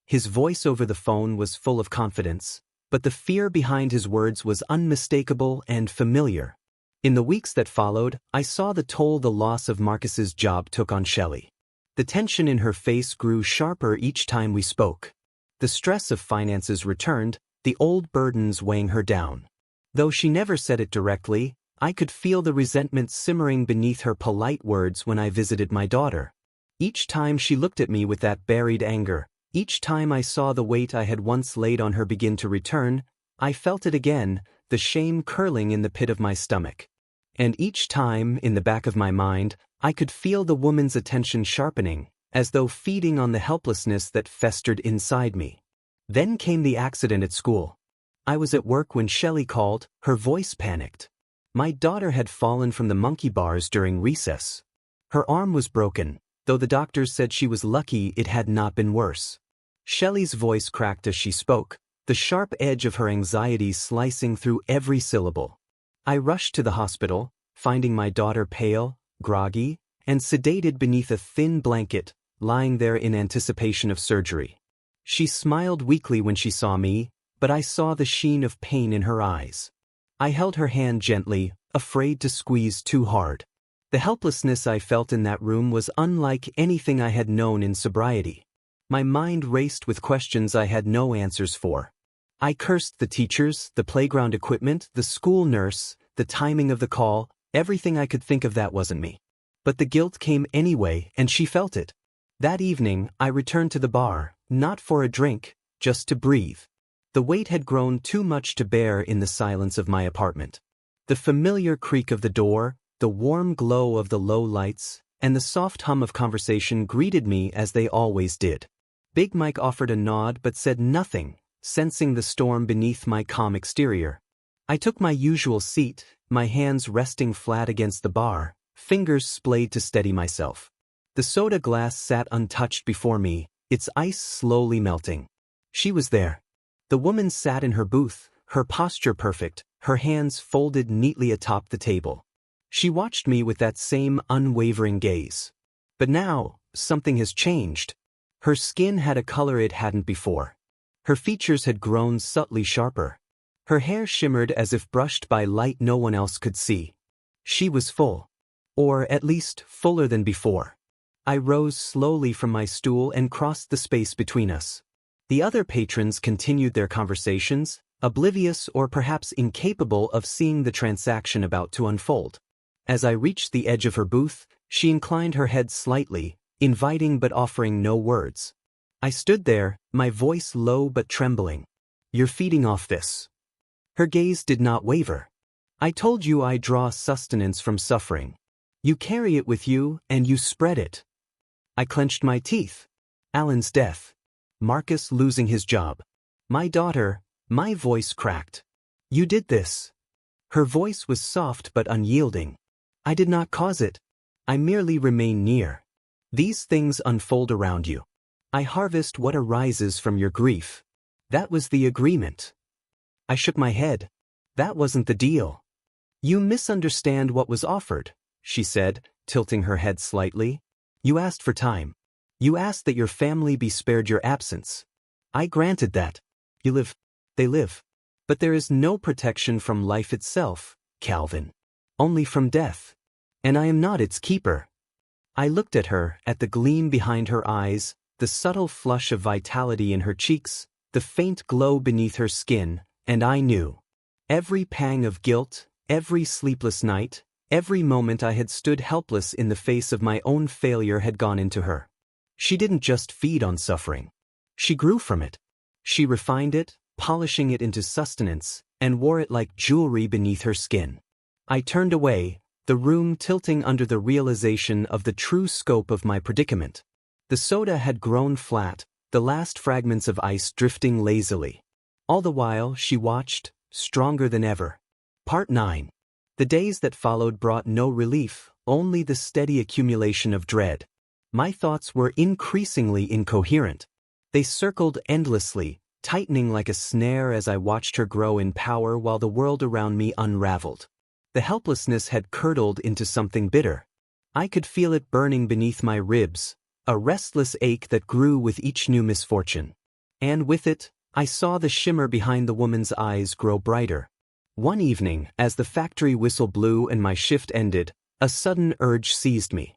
His voice over the phone was full of confidence, but the fear behind his words was unmistakable and familiar. In the weeks that followed, I saw the toll the loss of Marcus's job took on Shelley. The tension in her face grew sharper each time we spoke. The stress of finances returned, the old burdens weighing her down. Though she never said it directly, I could feel the resentment simmering beneath her polite words when I visited my daughter. Each time she looked at me with that buried anger, each time I saw the weight I had once laid on her begin to return, I felt it again, the shame curling in the pit of my stomach. And each time, in the back of my mind, I could feel the woman's attention sharpening, as though feeding on the helplessness that festered inside me. Then came the accident at school. I was at work when Shelley called, her voice panicked. My daughter had fallen from the monkey bars during recess. Her arm was broken, though the doctors said she was lucky it had not been worse. Shelley's voice cracked as she spoke, the sharp edge of her anxiety slicing through every syllable. I rushed to the hospital, finding my daughter pale, groggy, and sedated beneath a thin blanket, lying there in anticipation of surgery. She smiled weakly when she saw me, but I saw the sheen of pain in her eyes. I held her hand gently, afraid to squeeze too hard. The helplessness I felt in that room was unlike anything I had known in sobriety. My mind raced with questions I had no answers for. I cursed the teachers, the playground equipment, the school nurse, the timing of the call, everything I could think of that wasn't me. But the guilt came anyway, and she felt it. That evening, I returned to the bar, not for a drink, just to breathe. The weight had grown too much to bear in the silence of my apartment. The familiar creak of the door, the warm glow of the low lights, and the soft hum of conversation greeted me as they always did. Big Mike offered a nod but said nothing, sensing the storm beneath my calm exterior. I took my usual seat, my hands resting flat against the bar, fingers splayed to steady myself. The soda glass sat untouched before me, its ice slowly melting. She was there. The woman sat in her booth, her posture perfect, her hands folded neatly atop the table. She watched me with that same unwavering gaze. But now, something has changed. Her skin had a color it hadn't before. Her features had grown subtly sharper. Her hair shimmered as if brushed by light no one else could see. She was full. Or at least fuller than before. I rose slowly from my stool and crossed the space between us. The other patrons continued their conversations, oblivious or perhaps incapable of seeing the transaction about to unfold. As I reached the edge of her booth, she inclined her head slightly, inviting but offering no words. I stood there, my voice low but trembling. "You're feeding off this." Her gaze did not waver. "I told you I draw sustenance from suffering. You carry it with you, and you spread it." I clenched my teeth. Alan's death. Marcus losing his job. My daughter. My voice cracked. "You did this." Her voice was soft but unyielding. "I did not cause it. I merely remain near. These things unfold around you. I harvest what arises from your grief. That was the agreement." I shook my head. "That wasn't the deal." "You misunderstand what was offered," she said, tilting her head slightly. "You asked for time. You asked that your family be spared your absence. I granted that. You live. They live. But there is no protection from life itself, Calvin. Only from death. And I am not its keeper." I looked at her, at the gleam behind her eyes, the subtle flush of vitality in her cheeks, the faint glow beneath her skin, and I knew. Every pang of guilt, every sleepless night, every moment I had stood helpless in the face of my own failure had gone into her. She didn't just feed on suffering. She grew from it. She refined it, polishing it into sustenance, and wore it like jewelry beneath her skin. I turned away, the room tilting under the realization of the true scope of my predicament. The soda had grown flat, the last fragments of ice drifting lazily. All the while she watched, stronger than ever. Part 9. The days that followed brought no relief, only the steady accumulation of dread. My thoughts were increasingly incoherent. They circled endlessly, tightening like a snare as I watched her grow in power while the world around me unraveled. The helplessness had curdled into something bitter. I could feel it burning beneath my ribs, a restless ache that grew with each new misfortune. And with it, I saw the shimmer behind the woman's eyes grow brighter. One evening, as the factory whistle blew and my shift ended, a sudden urge seized me.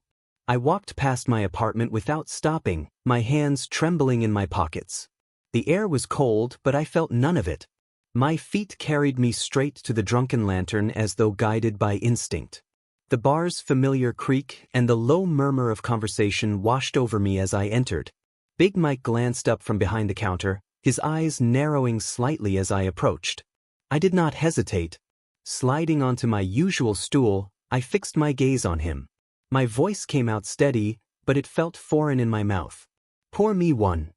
I walked past my apartment without stopping, my hands trembling in my pockets. The air was cold, but I felt none of it. My feet carried me straight to the drunken lantern as though guided by instinct. The bar's familiar creak and the low murmur of conversation washed over me as I entered. Big Mike glanced up from behind the counter, his eyes narrowing slightly as I approached. I did not hesitate. Sliding onto my usual stool, I fixed my gaze on him. My voice came out steady, but it felt foreign in my mouth. "Pour me one."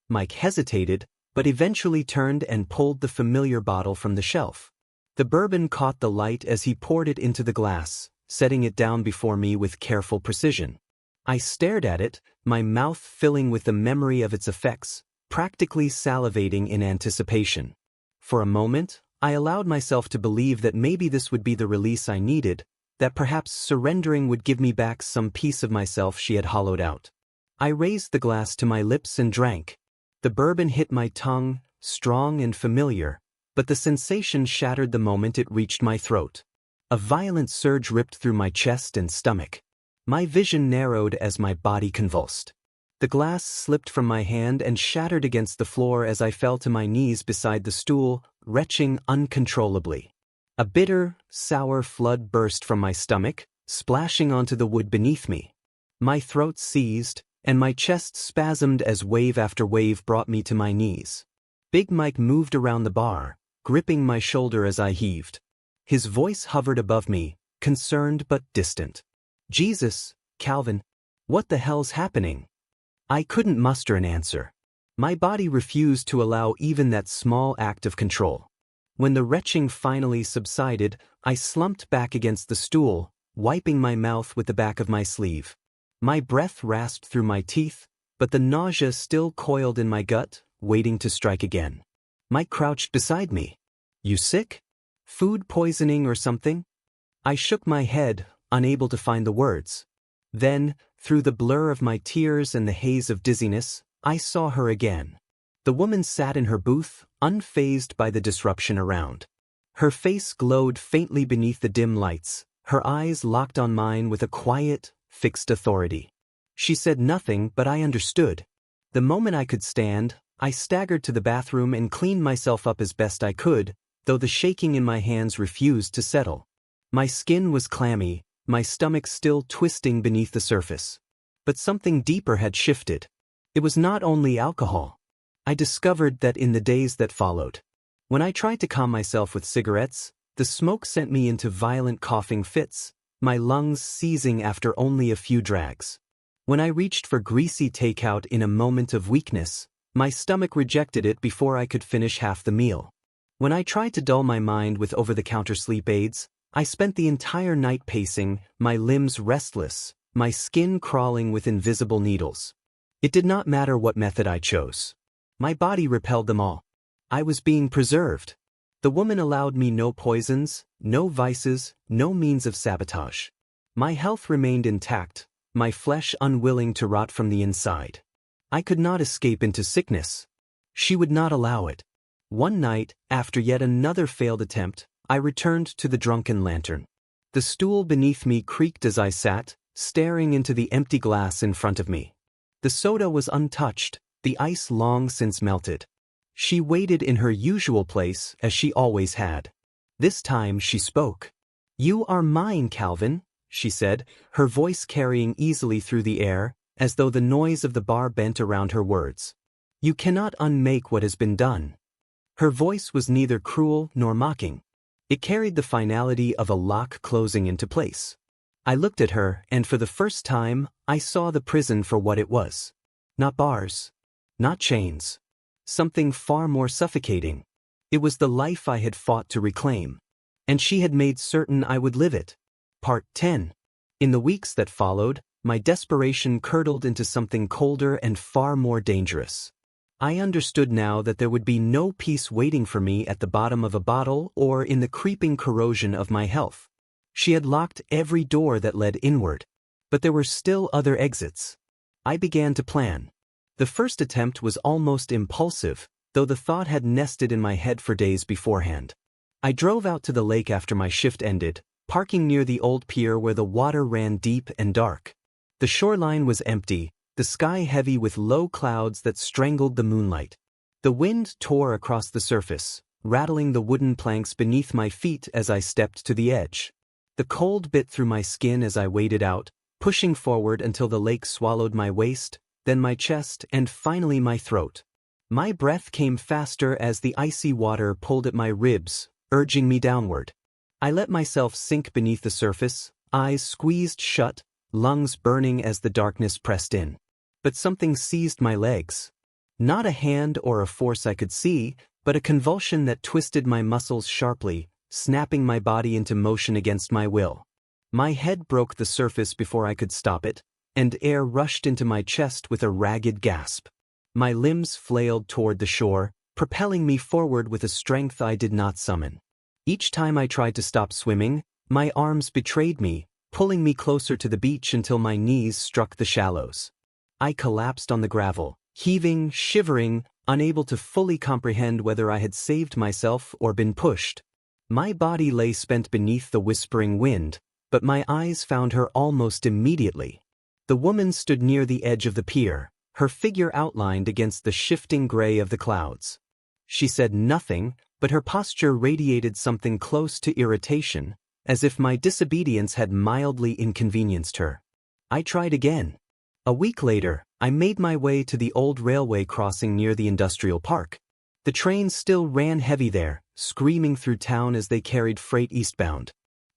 Mike hesitated, but eventually turned and pulled the familiar bottle from the shelf. The bourbon caught the light as he poured it into the glass, setting it down before me with careful precision. I stared at it, my mouth filling with the memory of its effects, practically salivating in anticipation. For a moment, I allowed myself to believe that maybe this would be the release I needed, that perhaps surrendering would give me back some piece of myself she had hollowed out. I raised the glass to my lips and drank. The bourbon hit my tongue, strong and familiar, but the sensation shattered the moment it reached my throat. A violent surge ripped through my chest and stomach. My vision narrowed as my body convulsed. The glass slipped from my hand and shattered against the floor as I fell to my knees beside the stool, retching uncontrollably. A bitter, sour flood burst from my stomach, splashing onto the wood beneath me. My throat seized, and my chest spasmed as wave after wave brought me to my knees. Big Mike moved around the bar, gripping my shoulder as I heaved. His voice hovered above me, concerned but distant. "Jesus, Calvin, what the hell's happening?" I couldn't muster an answer. My body refused to allow even that small act of control. When the retching finally subsided, I slumped back against the stool, wiping my mouth with the back of my sleeve. My breath rasped through my teeth, but the nausea still coiled in my gut, waiting to strike again. Mike crouched beside me. "You sick? Food poisoning or something?" I shook my head, unable to find the words. Then, through the blur of my tears and the haze of dizziness, I saw her again. The woman sat in her booth, unfazed by the disruption around. Her face glowed faintly beneath the dim lights, her eyes locked on mine with a quiet, fixed authority. She said nothing, but I understood. The moment I could stand, I staggered to the bathroom and cleaned myself up as best I could, though the shaking in my hands refused to settle. My skin was clammy, my stomach still twisting beneath the surface. But something deeper had shifted. It was not only alcohol. I discovered that in the days that followed. When I tried to calm myself with cigarettes, the smoke sent me into violent coughing fits, my lungs seizing after only a few drags. When I reached for greasy takeout in a moment of weakness, my stomach rejected it before I could finish half the meal. When I tried to dull my mind with over-the-counter sleep aids, I spent the entire night pacing, my limbs restless, my skin crawling with invisible needles. It did not matter what method I chose. My body repelled them all. I was being preserved. The woman allowed me no poisons, no vices, no means of sabotage. My health remained intact, my flesh unwilling to rot from the inside. I could not escape into sickness. She would not allow it. One night, after yet another failed attempt, I returned to the drunken lantern. The stool beneath me creaked as I sat, staring into the empty glass in front of me. The soda was untouched, the ice long since melted. She waited in her usual place as she always had. This time she spoke. "You are mine, Calvin," she said, her voice carrying easily through the air, as though the noise of the bar bent around her words. "You cannot unmake what has been done." Her voice was neither cruel nor mocking. It carried the finality of a lock closing into place. I looked at her, and for the first time, I saw the prison for what it was. Not bars. Not chains. Something far more suffocating. It was the life I had fought to reclaim. And she had made certain I would live it. Part 10. In the weeks that followed, my desperation curdled into something colder and far more dangerous. I understood now that there would be no peace waiting for me at the bottom of a bottle or in the creeping corrosion of my health. She had locked every door that led inward. But there were still other exits. I began to plan. The first attempt was almost impulsive, though the thought had nested in my head for days beforehand. I drove out to the lake after my shift ended, parking near the old pier where the water ran deep and dark. The shoreline was empty, the sky heavy with low clouds that strangled the moonlight. The wind tore across the surface, rattling the wooden planks beneath my feet as I stepped to the edge. The cold bit through my skin as I waded out, pushing forward until the lake swallowed my waist, then my chest, and finally my throat. My breath came faster as the icy water pulled at my ribs, urging me downward. I let myself sink beneath the surface, eyes squeezed shut, lungs burning as the darkness pressed in. But something seized my legs. Not a hand or a force I could see, but a convulsion that twisted my muscles sharply, snapping my body into motion against my will. My head broke the surface before I could stop it, and air rushed into my chest with a ragged gasp. My limbs flailed toward the shore, propelling me forward with a strength I did not summon. Each time I tried to stop swimming, my arms betrayed me, pulling me closer to the beach until my knees struck the shallows. I collapsed on the gravel, heaving, shivering, unable to fully comprehend whether I had saved myself or been pushed. My body lay spent beneath the whispering wind, but my eyes found her almost immediately. The woman stood near the edge of the pier, her figure outlined against the shifting gray of the clouds. She said nothing, but her posture radiated something close to irritation, as if my disobedience had mildly inconvenienced her. I tried again. A week later, I made my way to the old railway crossing near the industrial park. The trains still ran heavy there, screaming through town as they carried freight eastbound.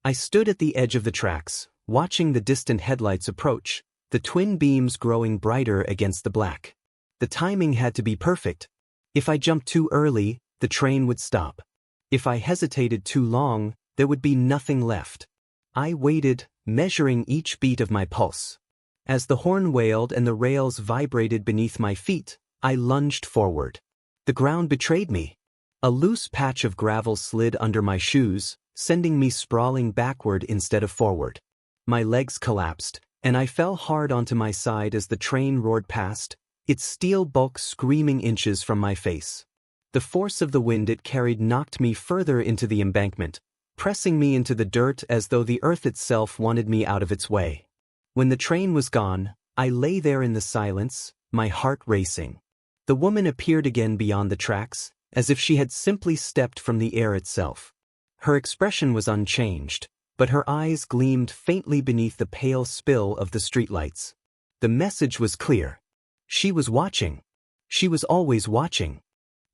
I stood at the edge of the tracks, watching the distant headlights approach, the twin beams growing brighter against the black. The timing had to be perfect. If I jumped too early, the train would stop. If I hesitated too long, there would be nothing left. I waited, measuring each beat of my pulse. As the horn wailed and the rails vibrated beneath my feet, I lunged forward. The ground betrayed me. A loose patch of gravel slid under my shoes, sending me sprawling backward instead of forward. My legs collapsed, and I fell hard onto my side as the train roared past, its steel bulk screaming inches from my face. The force of the wind it carried knocked me further into the embankment, pressing me into the dirt as though the earth itself wanted me out of its way. When the train was gone, I lay there in the silence, my heart racing. The woman appeared again beyond the tracks, as if she had simply stepped from the air itself. Her expression was unchanged, but her eyes gleamed faintly beneath the pale spill of the streetlights. The message was clear. She was watching. She was always watching.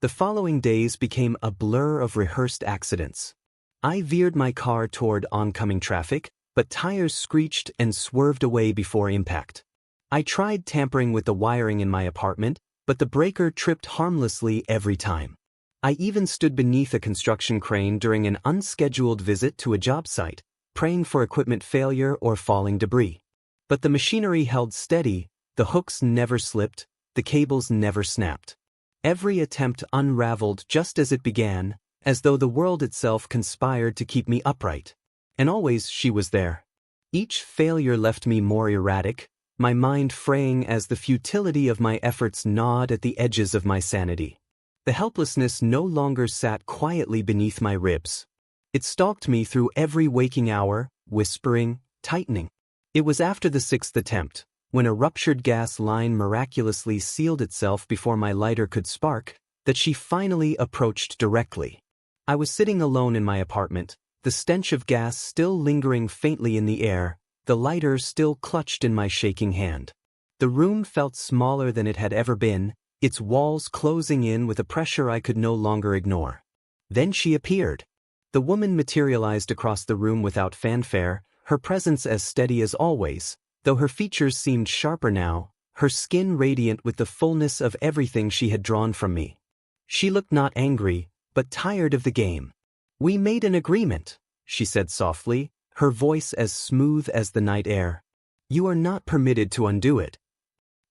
The following days became a blur of rehearsed accidents. I veered my car toward oncoming traffic, but tires screeched and swerved away before impact. I tried tampering with the wiring in my apartment, but the breaker tripped harmlessly every time. I even stood beneath a construction crane during an unscheduled visit to a job site, praying for equipment failure or falling debris. But the machinery held steady, the hooks never slipped, the cables never snapped. Every attempt unraveled just as it began, as though the world itself conspired to keep me upright. And always she was there. Each failure left me more erratic, my mind fraying as the futility of my efforts gnawed at the edges of my sanity. The helplessness no longer sat quietly beneath my ribs. It stalked me through every waking hour, whispering, tightening. It was after the sixth attempt, when a ruptured gas line miraculously sealed itself before my lighter could spark, that she finally approached directly. I was sitting alone in my apartment, the stench of gas still lingering faintly in the air, the lighter still clutched in my shaking hand. The room felt smaller than it had ever been, its walls closing in with a pressure I could no longer ignore. Then she appeared. The woman materialized across the room without fanfare, her presence as steady as always, though her features seemed sharper now, her skin radiant with the fullness of everything she had drawn from me. She looked not angry, but tired of the game. "We made an agreement," she said softly, her voice as smooth as the night air. "You are not permitted to undo it."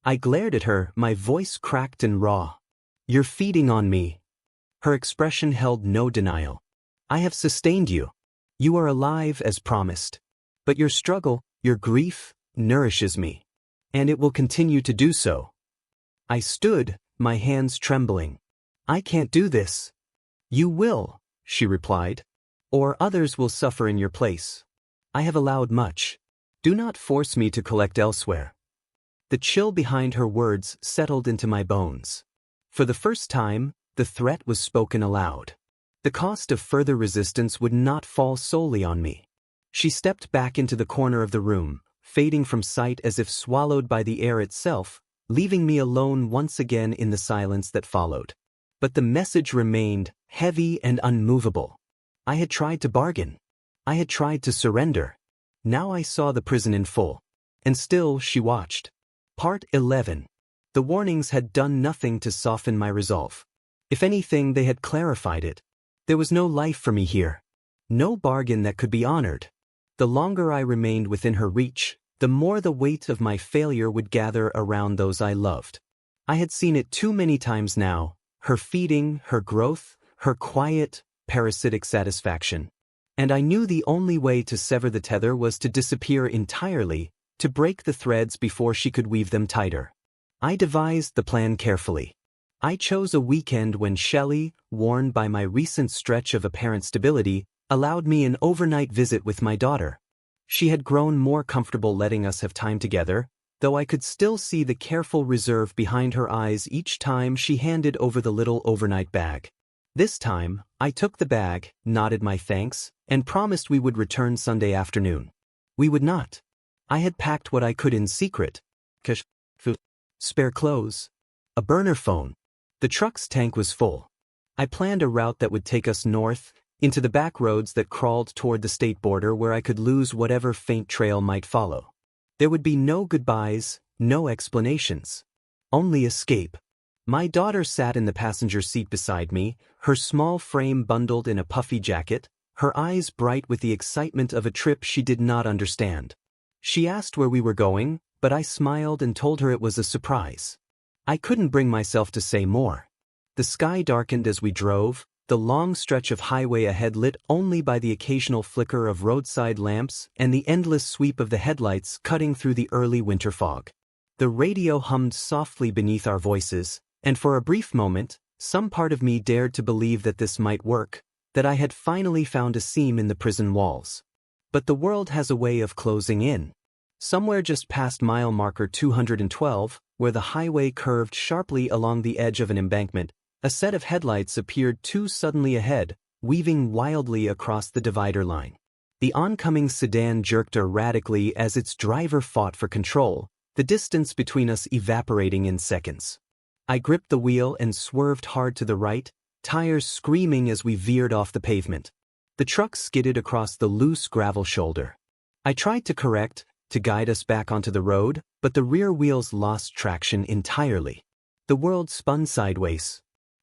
I glared at her, my voice cracked and raw. "You're feeding on me." Her expression held no denial. "I have sustained you. You are alive as promised. But your struggle, your grief, nourishes me. And it will continue to do so." I stood, my hands trembling. "I can't do this." "You will," she replied. "Or others will suffer in your place. I have allowed much. Do not force me to collect elsewhere." The chill behind her words settled into my bones. For the first time, the threat was spoken aloud. The cost of further resistance would not fall solely on me. She stepped back into the corner of the room, fading from sight as if swallowed by the air itself, leaving me alone once again in the silence that followed. But the message remained, heavy and unmovable. I had tried to bargain. I had tried to surrender. Now I saw the prison in full. And still she watched. Part 11. The warnings had done nothing to soften my resolve. If anything, they had clarified it. There was no life for me here. No bargain that could be honored. The longer I remained within her reach, the more the weight of my failure would gather around those I loved. I had seen it too many times now, her feeding, her growth, her quiet, parasitic satisfaction. And I knew the only way to sever the tether was to disappear entirely, to break the threads before she could weave them tighter. I devised the plan carefully. I chose a weekend when Shelley, warned by my recent stretch of apparent stability, allowed me an overnight visit with my daughter. She had grown more comfortable letting us have time together, though I could still see the careful reserve behind her eyes each time she handed over the little overnight bag. This time, I took the bag, nodded my thanks, and promised we would return Sunday afternoon. We would not. I had packed what I could in secret. Cash, food, spare clothes, a burner phone. The truck's tank was full. I planned a route that would take us north, into the back roads that crawled toward the state border where I could lose whatever faint trail might follow. There would be no goodbyes, no explanations. Only escape. My daughter sat in the passenger seat beside me, her small frame bundled in a puffy jacket, her eyes bright with the excitement of a trip she did not understand. She asked where we were going, but I smiled and told her it was a surprise. I couldn't bring myself to say more. The sky darkened as we drove, the long stretch of highway ahead lit only by the occasional flicker of roadside lamps and the endless sweep of the headlights cutting through the early winter fog. The radio hummed softly beneath our voices, and for a brief moment, some part of me dared to believe that this might work, that I had finally found a seam in the prison walls. But the world has a way of closing in. Somewhere just past mile marker 212, where the highway curved sharply along the edge of an embankment, a set of headlights appeared too suddenly ahead, weaving wildly across the divider line. The oncoming sedan jerked erratically as its driver fought for control, the distance between us evaporating in seconds. I gripped the wheel and swerved hard to the right, tires screaming as we veered off the pavement. The truck skidded across the loose gravel shoulder. I tried to correct, to guide us back onto the road, but the rear wheels lost traction entirely. The world spun sideways.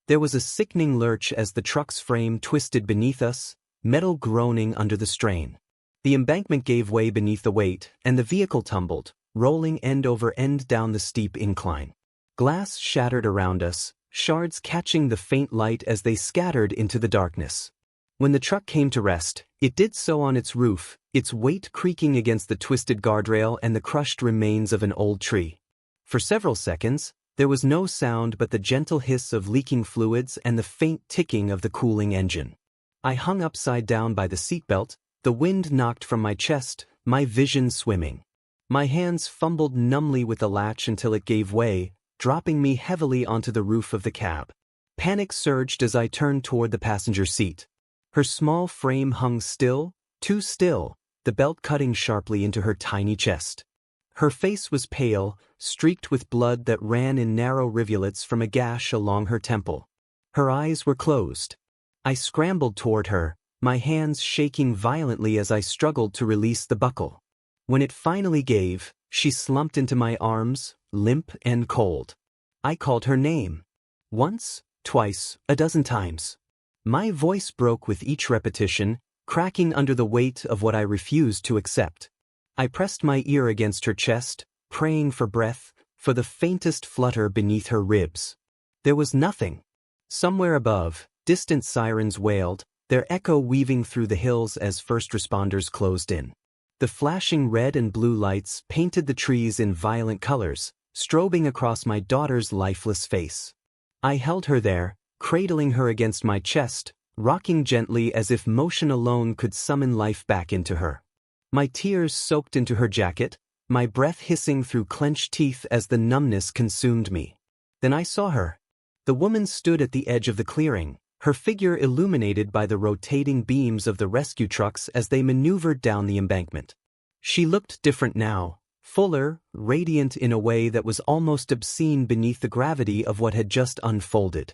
There was a sickening lurch as the truck's frame twisted beneath us, metal groaning under the strain. The embankment gave way beneath the weight, and the vehicle tumbled, rolling end over end down the steep incline. Glass shattered around us, shards catching the faint light as they scattered into the darkness. When the truck came to rest, it did so on its roof, its weight creaking against the twisted guardrail and the crushed remains of an old tree. For several seconds, there was no sound but the gentle hiss of leaking fluids and the faint ticking of the cooling engine. I hung upside down by the seatbelt, the wind knocked from my chest, my vision swimming. My hands fumbled numbly with the latch until it gave way, dropping me heavily onto the roof of the cab. Panic surged as I turned toward the passenger seat. Her small frame hung still, too still, the belt cutting sharply into her tiny chest. Her face was pale, streaked with blood that ran in narrow rivulets from a gash along her temple. Her eyes were closed. I scrambled toward her, my hands shaking violently as I struggled to release the buckle. When it finally gave, she slumped into my arms, limp and cold. I called her name. Once, twice, a dozen times. My voice broke with each repetition, cracking under the weight of what I refused to accept. I pressed my ear against her chest, praying for breath, for the faintest flutter beneath her ribs. There was nothing. Somewhere above, distant sirens wailed, their echo weaving through the hills as first responders closed in. The flashing red and blue lights painted the trees in violent colors, strobing across my daughter's lifeless face. I held her there, cradling her against my chest, rocking gently as if motion alone could summon life back into her. My tears soaked into her jacket, my breath hissing through clenched teeth as the numbness consumed me. Then I saw her. The woman stood at the edge of the clearing, her figure illuminated by the rotating beams of the rescue trucks as they maneuvered down the embankment. She looked different now, fuller, radiant in a way that was almost obscene beneath the gravity of what had just unfolded.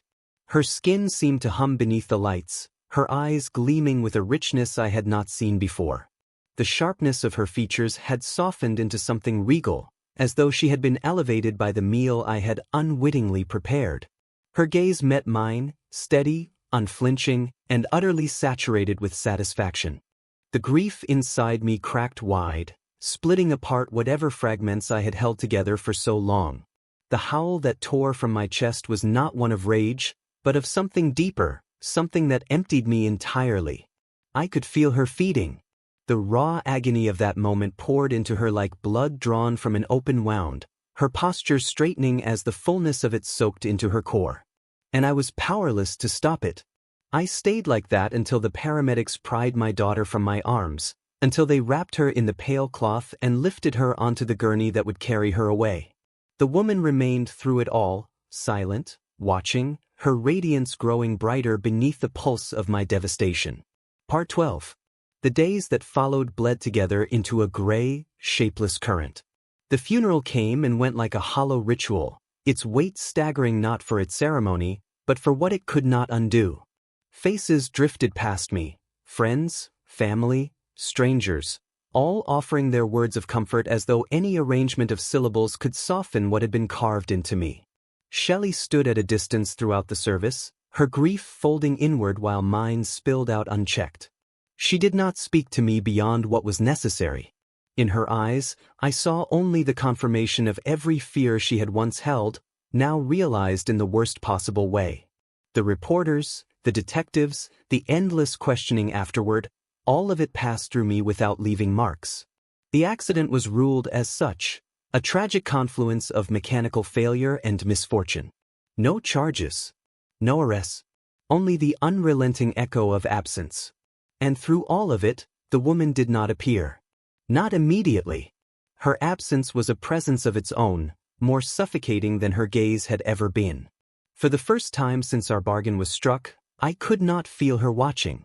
Her skin seemed to hum beneath the lights, her eyes gleaming with a richness I had not seen before. The sharpness of her features had softened into something regal, as though she had been elevated by the meal I had unwittingly prepared. Her gaze met mine, steady, unflinching, and utterly saturated with satisfaction. The grief inside me cracked wide, splitting apart whatever fragments I had held together for so long. The howl that tore from my chest was not one of rage, but of something deeper, something that emptied me entirely. I could feel her feeding. The raw agony of that moment poured into her like blood drawn from an open wound, her posture straightening as the fullness of it soaked into her core. And I was powerless to stop it. I stayed like that until the paramedics pried my daughter from my arms, until they wrapped her in the pale cloth and lifted her onto the gurney that would carry her away. The woman remained through it all, silent, watching, her radiance growing brighter beneath the pulse of my devastation. Part 12. The days that followed bled together into a gray, shapeless current. The funeral came and went like a hollow ritual, its weight staggering not for its ceremony, but for what it could not undo. Faces drifted past me, friends, family, strangers, all offering their words of comfort as though any arrangement of syllables could soften what had been carved into me. Shelley stood at a distance throughout the service, her grief folding inward while mine spilled out unchecked. She did not speak to me beyond what was necessary. In her eyes, I saw only the confirmation of every fear she had once held, now realized in the worst possible way. The reporters, the detectives, the endless questioning afterward, all of it passed through me without leaving marks. The accident was ruled as such, A tragic confluence of mechanical failure and misfortune. No charges. No arrests. Only the unrelenting echo of absence. And through all of it, the woman did not appear. Not immediately. Her absence was a presence of its own, more suffocating than her gaze had ever been. For the first time since our bargain was struck, I could not feel her watching.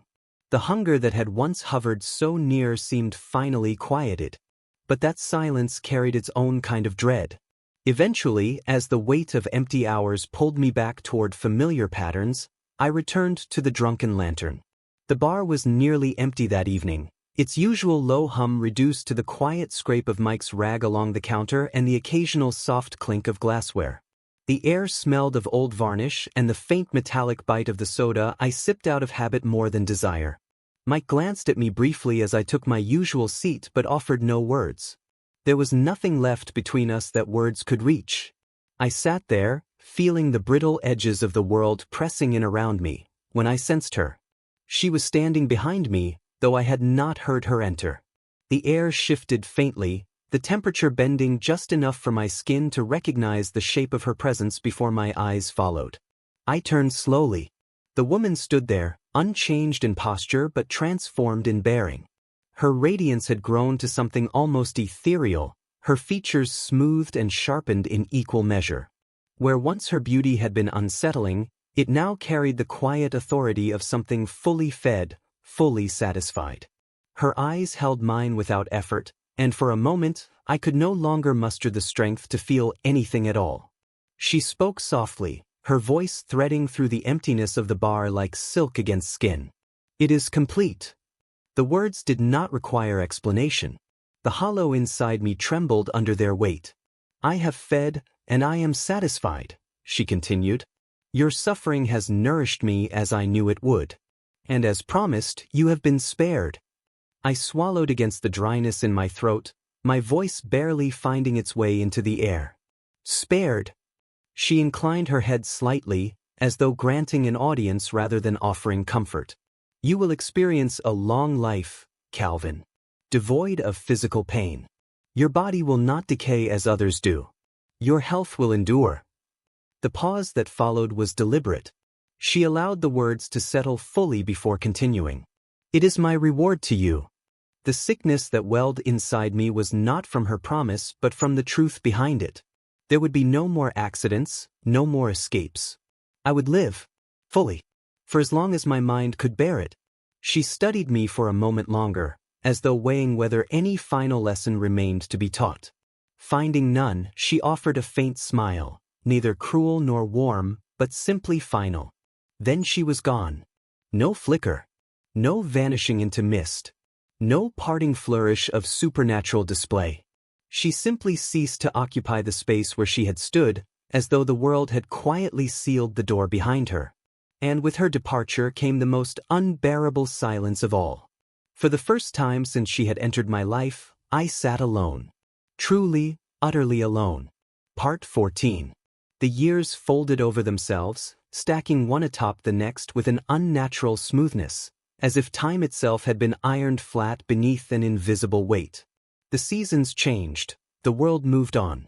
The hunger that had once hovered so near seemed finally quieted. But that silence carried its own kind of dread. Eventually, as the weight of empty hours pulled me back toward familiar patterns, I returned to the drunken lantern. The bar was nearly empty that evening, its usual low hum reduced to the quiet scrape of Mike's rag along the counter and the occasional soft clink of glassware. The air smelled of old varnish and the faint metallic bite of the soda I sipped out of habit more than desire. Mike glanced at me briefly as I took my usual seat but offered no words. There was nothing left between us that words could reach. I sat there, feeling the brittle edges of the world pressing in around me, when I sensed her. She was standing behind me, though I had not heard her enter. The air shifted faintly, the temperature bending just enough for my skin to recognize the shape of her presence before my eyes followed. I turned slowly. The woman stood there, unchanged in posture but transformed in bearing. Her radiance had grown to something almost ethereal, her features smoothed and sharpened in equal measure. Where once her beauty had been unsettling, it now carried the quiet authority of something fully fed, fully satisfied. Her eyes held mine without effort, and for a moment, I could no longer muster the strength to feel anything at all. She spoke softly, her voice threading through the emptiness of the bar like silk against skin. "It is complete." The words did not require explanation. The hollow inside me trembled under their weight. "I have fed, and I am satisfied," she continued. "Your suffering has nourished me as I knew it would. And as promised, you have been spared." I swallowed against the dryness in my throat, my voice barely finding its way into the air. "Spared?" She inclined her head slightly, as though granting an audience rather than offering comfort. "You will experience a long life, Calvin. Devoid of physical pain. Your body will not decay as others do. Your health will endure." The pause that followed was deliberate. She allowed the words to settle fully before continuing. "It is my reward to you." The sickness that welled inside me was not from her promise but from the truth behind it. There would be no more accidents, no more escapes. I would live, fully, for as long as my mind could bear it. She studied me for a moment longer, as though weighing whether any final lesson remained to be taught. Finding none, she offered a faint smile, neither cruel nor warm, but simply final. Then she was gone. No flicker. No vanishing into mist. No parting flourish of supernatural display. She simply ceased to occupy the space where she had stood, as though the world had quietly sealed the door behind her. And with her departure came the most unbearable silence of all. For the first time since she had entered my life, I sat alone. Truly, utterly alone. Part 14. The years folded over themselves, stacking one atop the next with an unnatural smoothness, as if time itself had been ironed flat beneath an invisible weight. The seasons changed, the world moved on.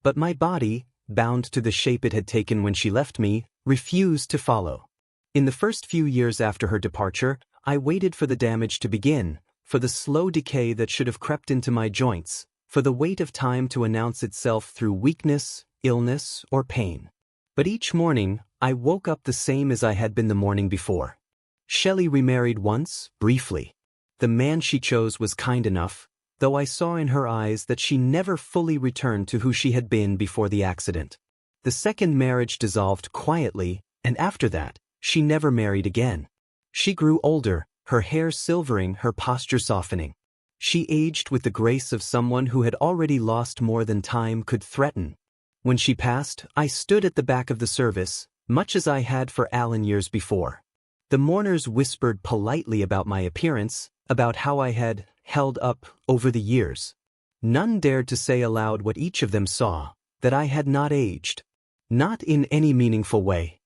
But my body, bound to the shape it had taken when she left me, refused to follow. In the first few years after her departure, I waited for the damage to begin, for the slow decay that should have crept into my joints, for the weight of time to announce itself through weakness, illness, or pain. But each morning, I woke up the same as I had been the morning before. Shelley remarried once, briefly. The man she chose was kind enough, though I saw in her eyes that she never fully returned to who she had been before the accident. The second marriage dissolved quietly, and after that, she never married again. She grew older, her hair silvering, her posture softening. She aged with the grace of someone who had already lost more than time could threaten. When she passed, I stood at the back of the service, much as I had for Alan years before. The mourners whispered politely about my appearance, about how I had held up over the years. None dared to say aloud what each of them saw, that I had not aged. Not in any meaningful way.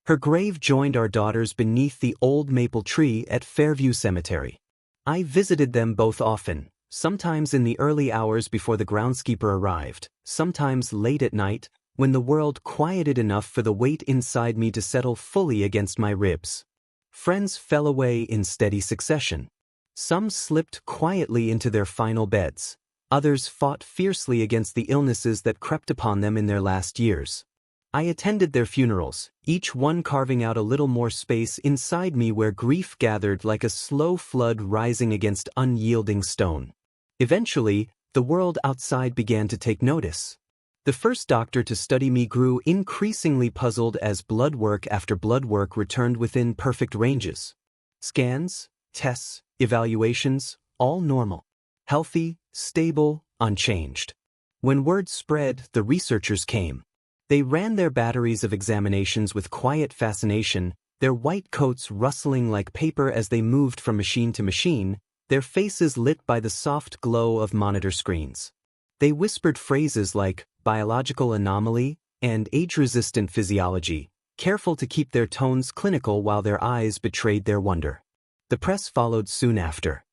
Her grave joined our daughters beneath the old maple tree at Fairview Cemetery. I visited them both often, sometimes in the early hours before the groundskeeper arrived, sometimes late at night, when the world quieted enough for the weight inside me to settle fully against my ribs. Friends fell away in steady succession. Some slipped quietly into their final beds. Others fought fiercely against the illnesses that crept upon them in their last years. I attended their funerals, each one carving out a little more space inside me where grief gathered like a slow flood rising against unyielding stone. Eventually, the world outside began to take notice. The first doctor to study me grew increasingly puzzled as blood work after blood work returned within perfect ranges. Scans, tests, evaluations, all normal. Healthy, stable, unchanged. When word spread, the researchers came. They ran their batteries of examinations with quiet fascination, their white coats rustling like paper as they moved from machine to machine, their faces lit by the soft glow of monitor screens. They whispered phrases like biological anomaly and age-resistant physiology, careful to keep their tones clinical while their eyes betrayed their wonder. The press followed soon after.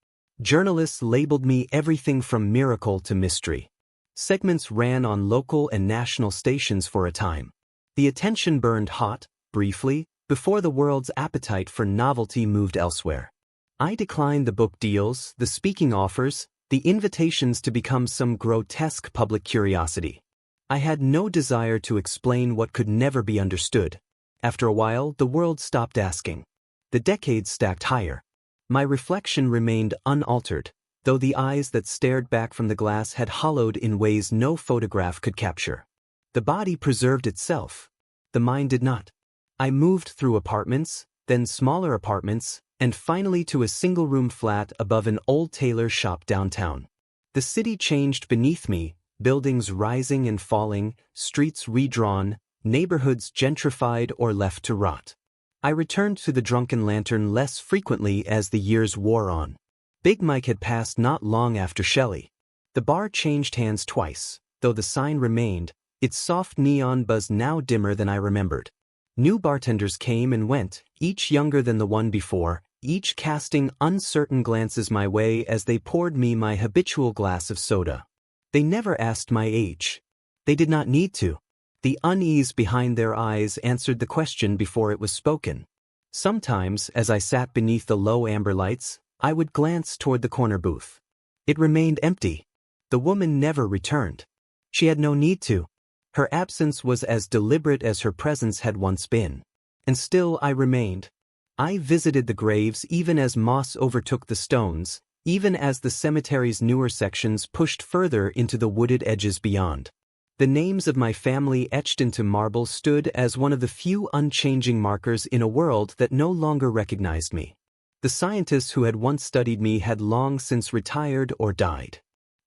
Journalists labeled me everything from miracle to mystery. Segments ran on local and national stations for a time. The attention burned hot, briefly, before the world's appetite for novelty moved elsewhere. I declined the book deals, the speaking offers, the invitations to become some grotesque public curiosity. I had no desire to explain what could never be understood. After a while, the world stopped asking. The decades stacked higher. My reflection remained unaltered, though the eyes that stared back from the glass had hollowed in ways no photograph could capture. The body preserved itself. The mind did not. I moved through apartments, then smaller apartments, and finally to a single-room flat above an old tailor shop downtown. The city changed beneath me, buildings rising and falling, streets redrawn, neighborhoods gentrified or left to rot. I returned to the Drunken Lantern less frequently as the years wore on. Big Mike had passed not long after Shelley. The bar changed hands twice, though the sign remained, its soft neon buzz now dimmer than I remembered. New bartenders came and went, each younger than the one before, each casting uncertain glances my way as they poured me my habitual glass of soda. They never asked my age. They did not need to. The unease behind their eyes answered the question before it was spoken. Sometimes, as I sat beneath the low amber lights, I would glance toward the corner booth. It remained empty. The woman never returned. She had no need to. Her absence was as deliberate as her presence had once been. And still I remained. I visited the graves even as moss overtook the stones, even as the cemetery's newer sections pushed further into the wooded edges beyond. The names of my family etched into marble stood as one of the few unchanging markers in a world that no longer recognized me. The scientists who had once studied me had long since retired or died.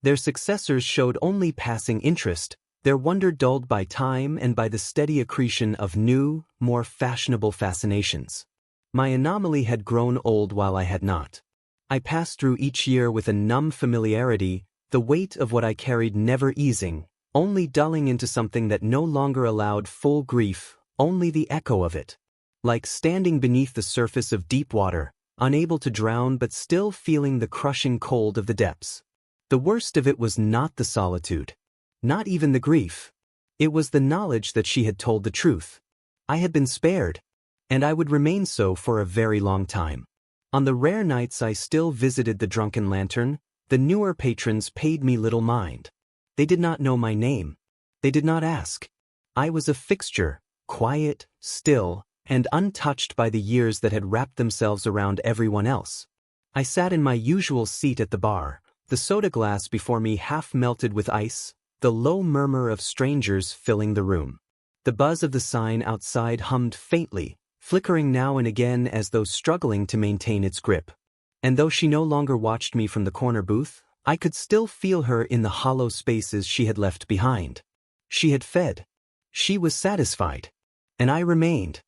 Their successors showed only passing interest, their wonder dulled by time and by the steady accretion of new, more fashionable fascinations. My anomaly had grown old while I had not. I passed through each year with a numb familiarity, the weight of what I carried never easing, only dulling into something that no longer allowed full grief, only the echo of it. Like standing beneath the surface of deep water, unable to drown but still feeling the crushing cold of the depths. The worst of it was not the solitude. Not even the grief. It was the knowledge that she had told the truth. I had been spared. And I would remain so for a very long time. On the rare nights I still visited the Drunken Lantern, the newer patrons paid me little mind. They did not know my name. They did not ask. I was a fixture, quiet, still, and untouched by the years that had wrapped themselves around everyone else. I sat in my usual seat at the bar, the soda glass before me half melted with ice, the low murmur of strangers filling the room. The buzz of the sign outside hummed faintly, flickering now and again as though struggling to maintain its grip. And though she no longer watched me from the corner booth, I could still feel her in the hollow spaces she had left behind. She had fed. She was satisfied. And I remained.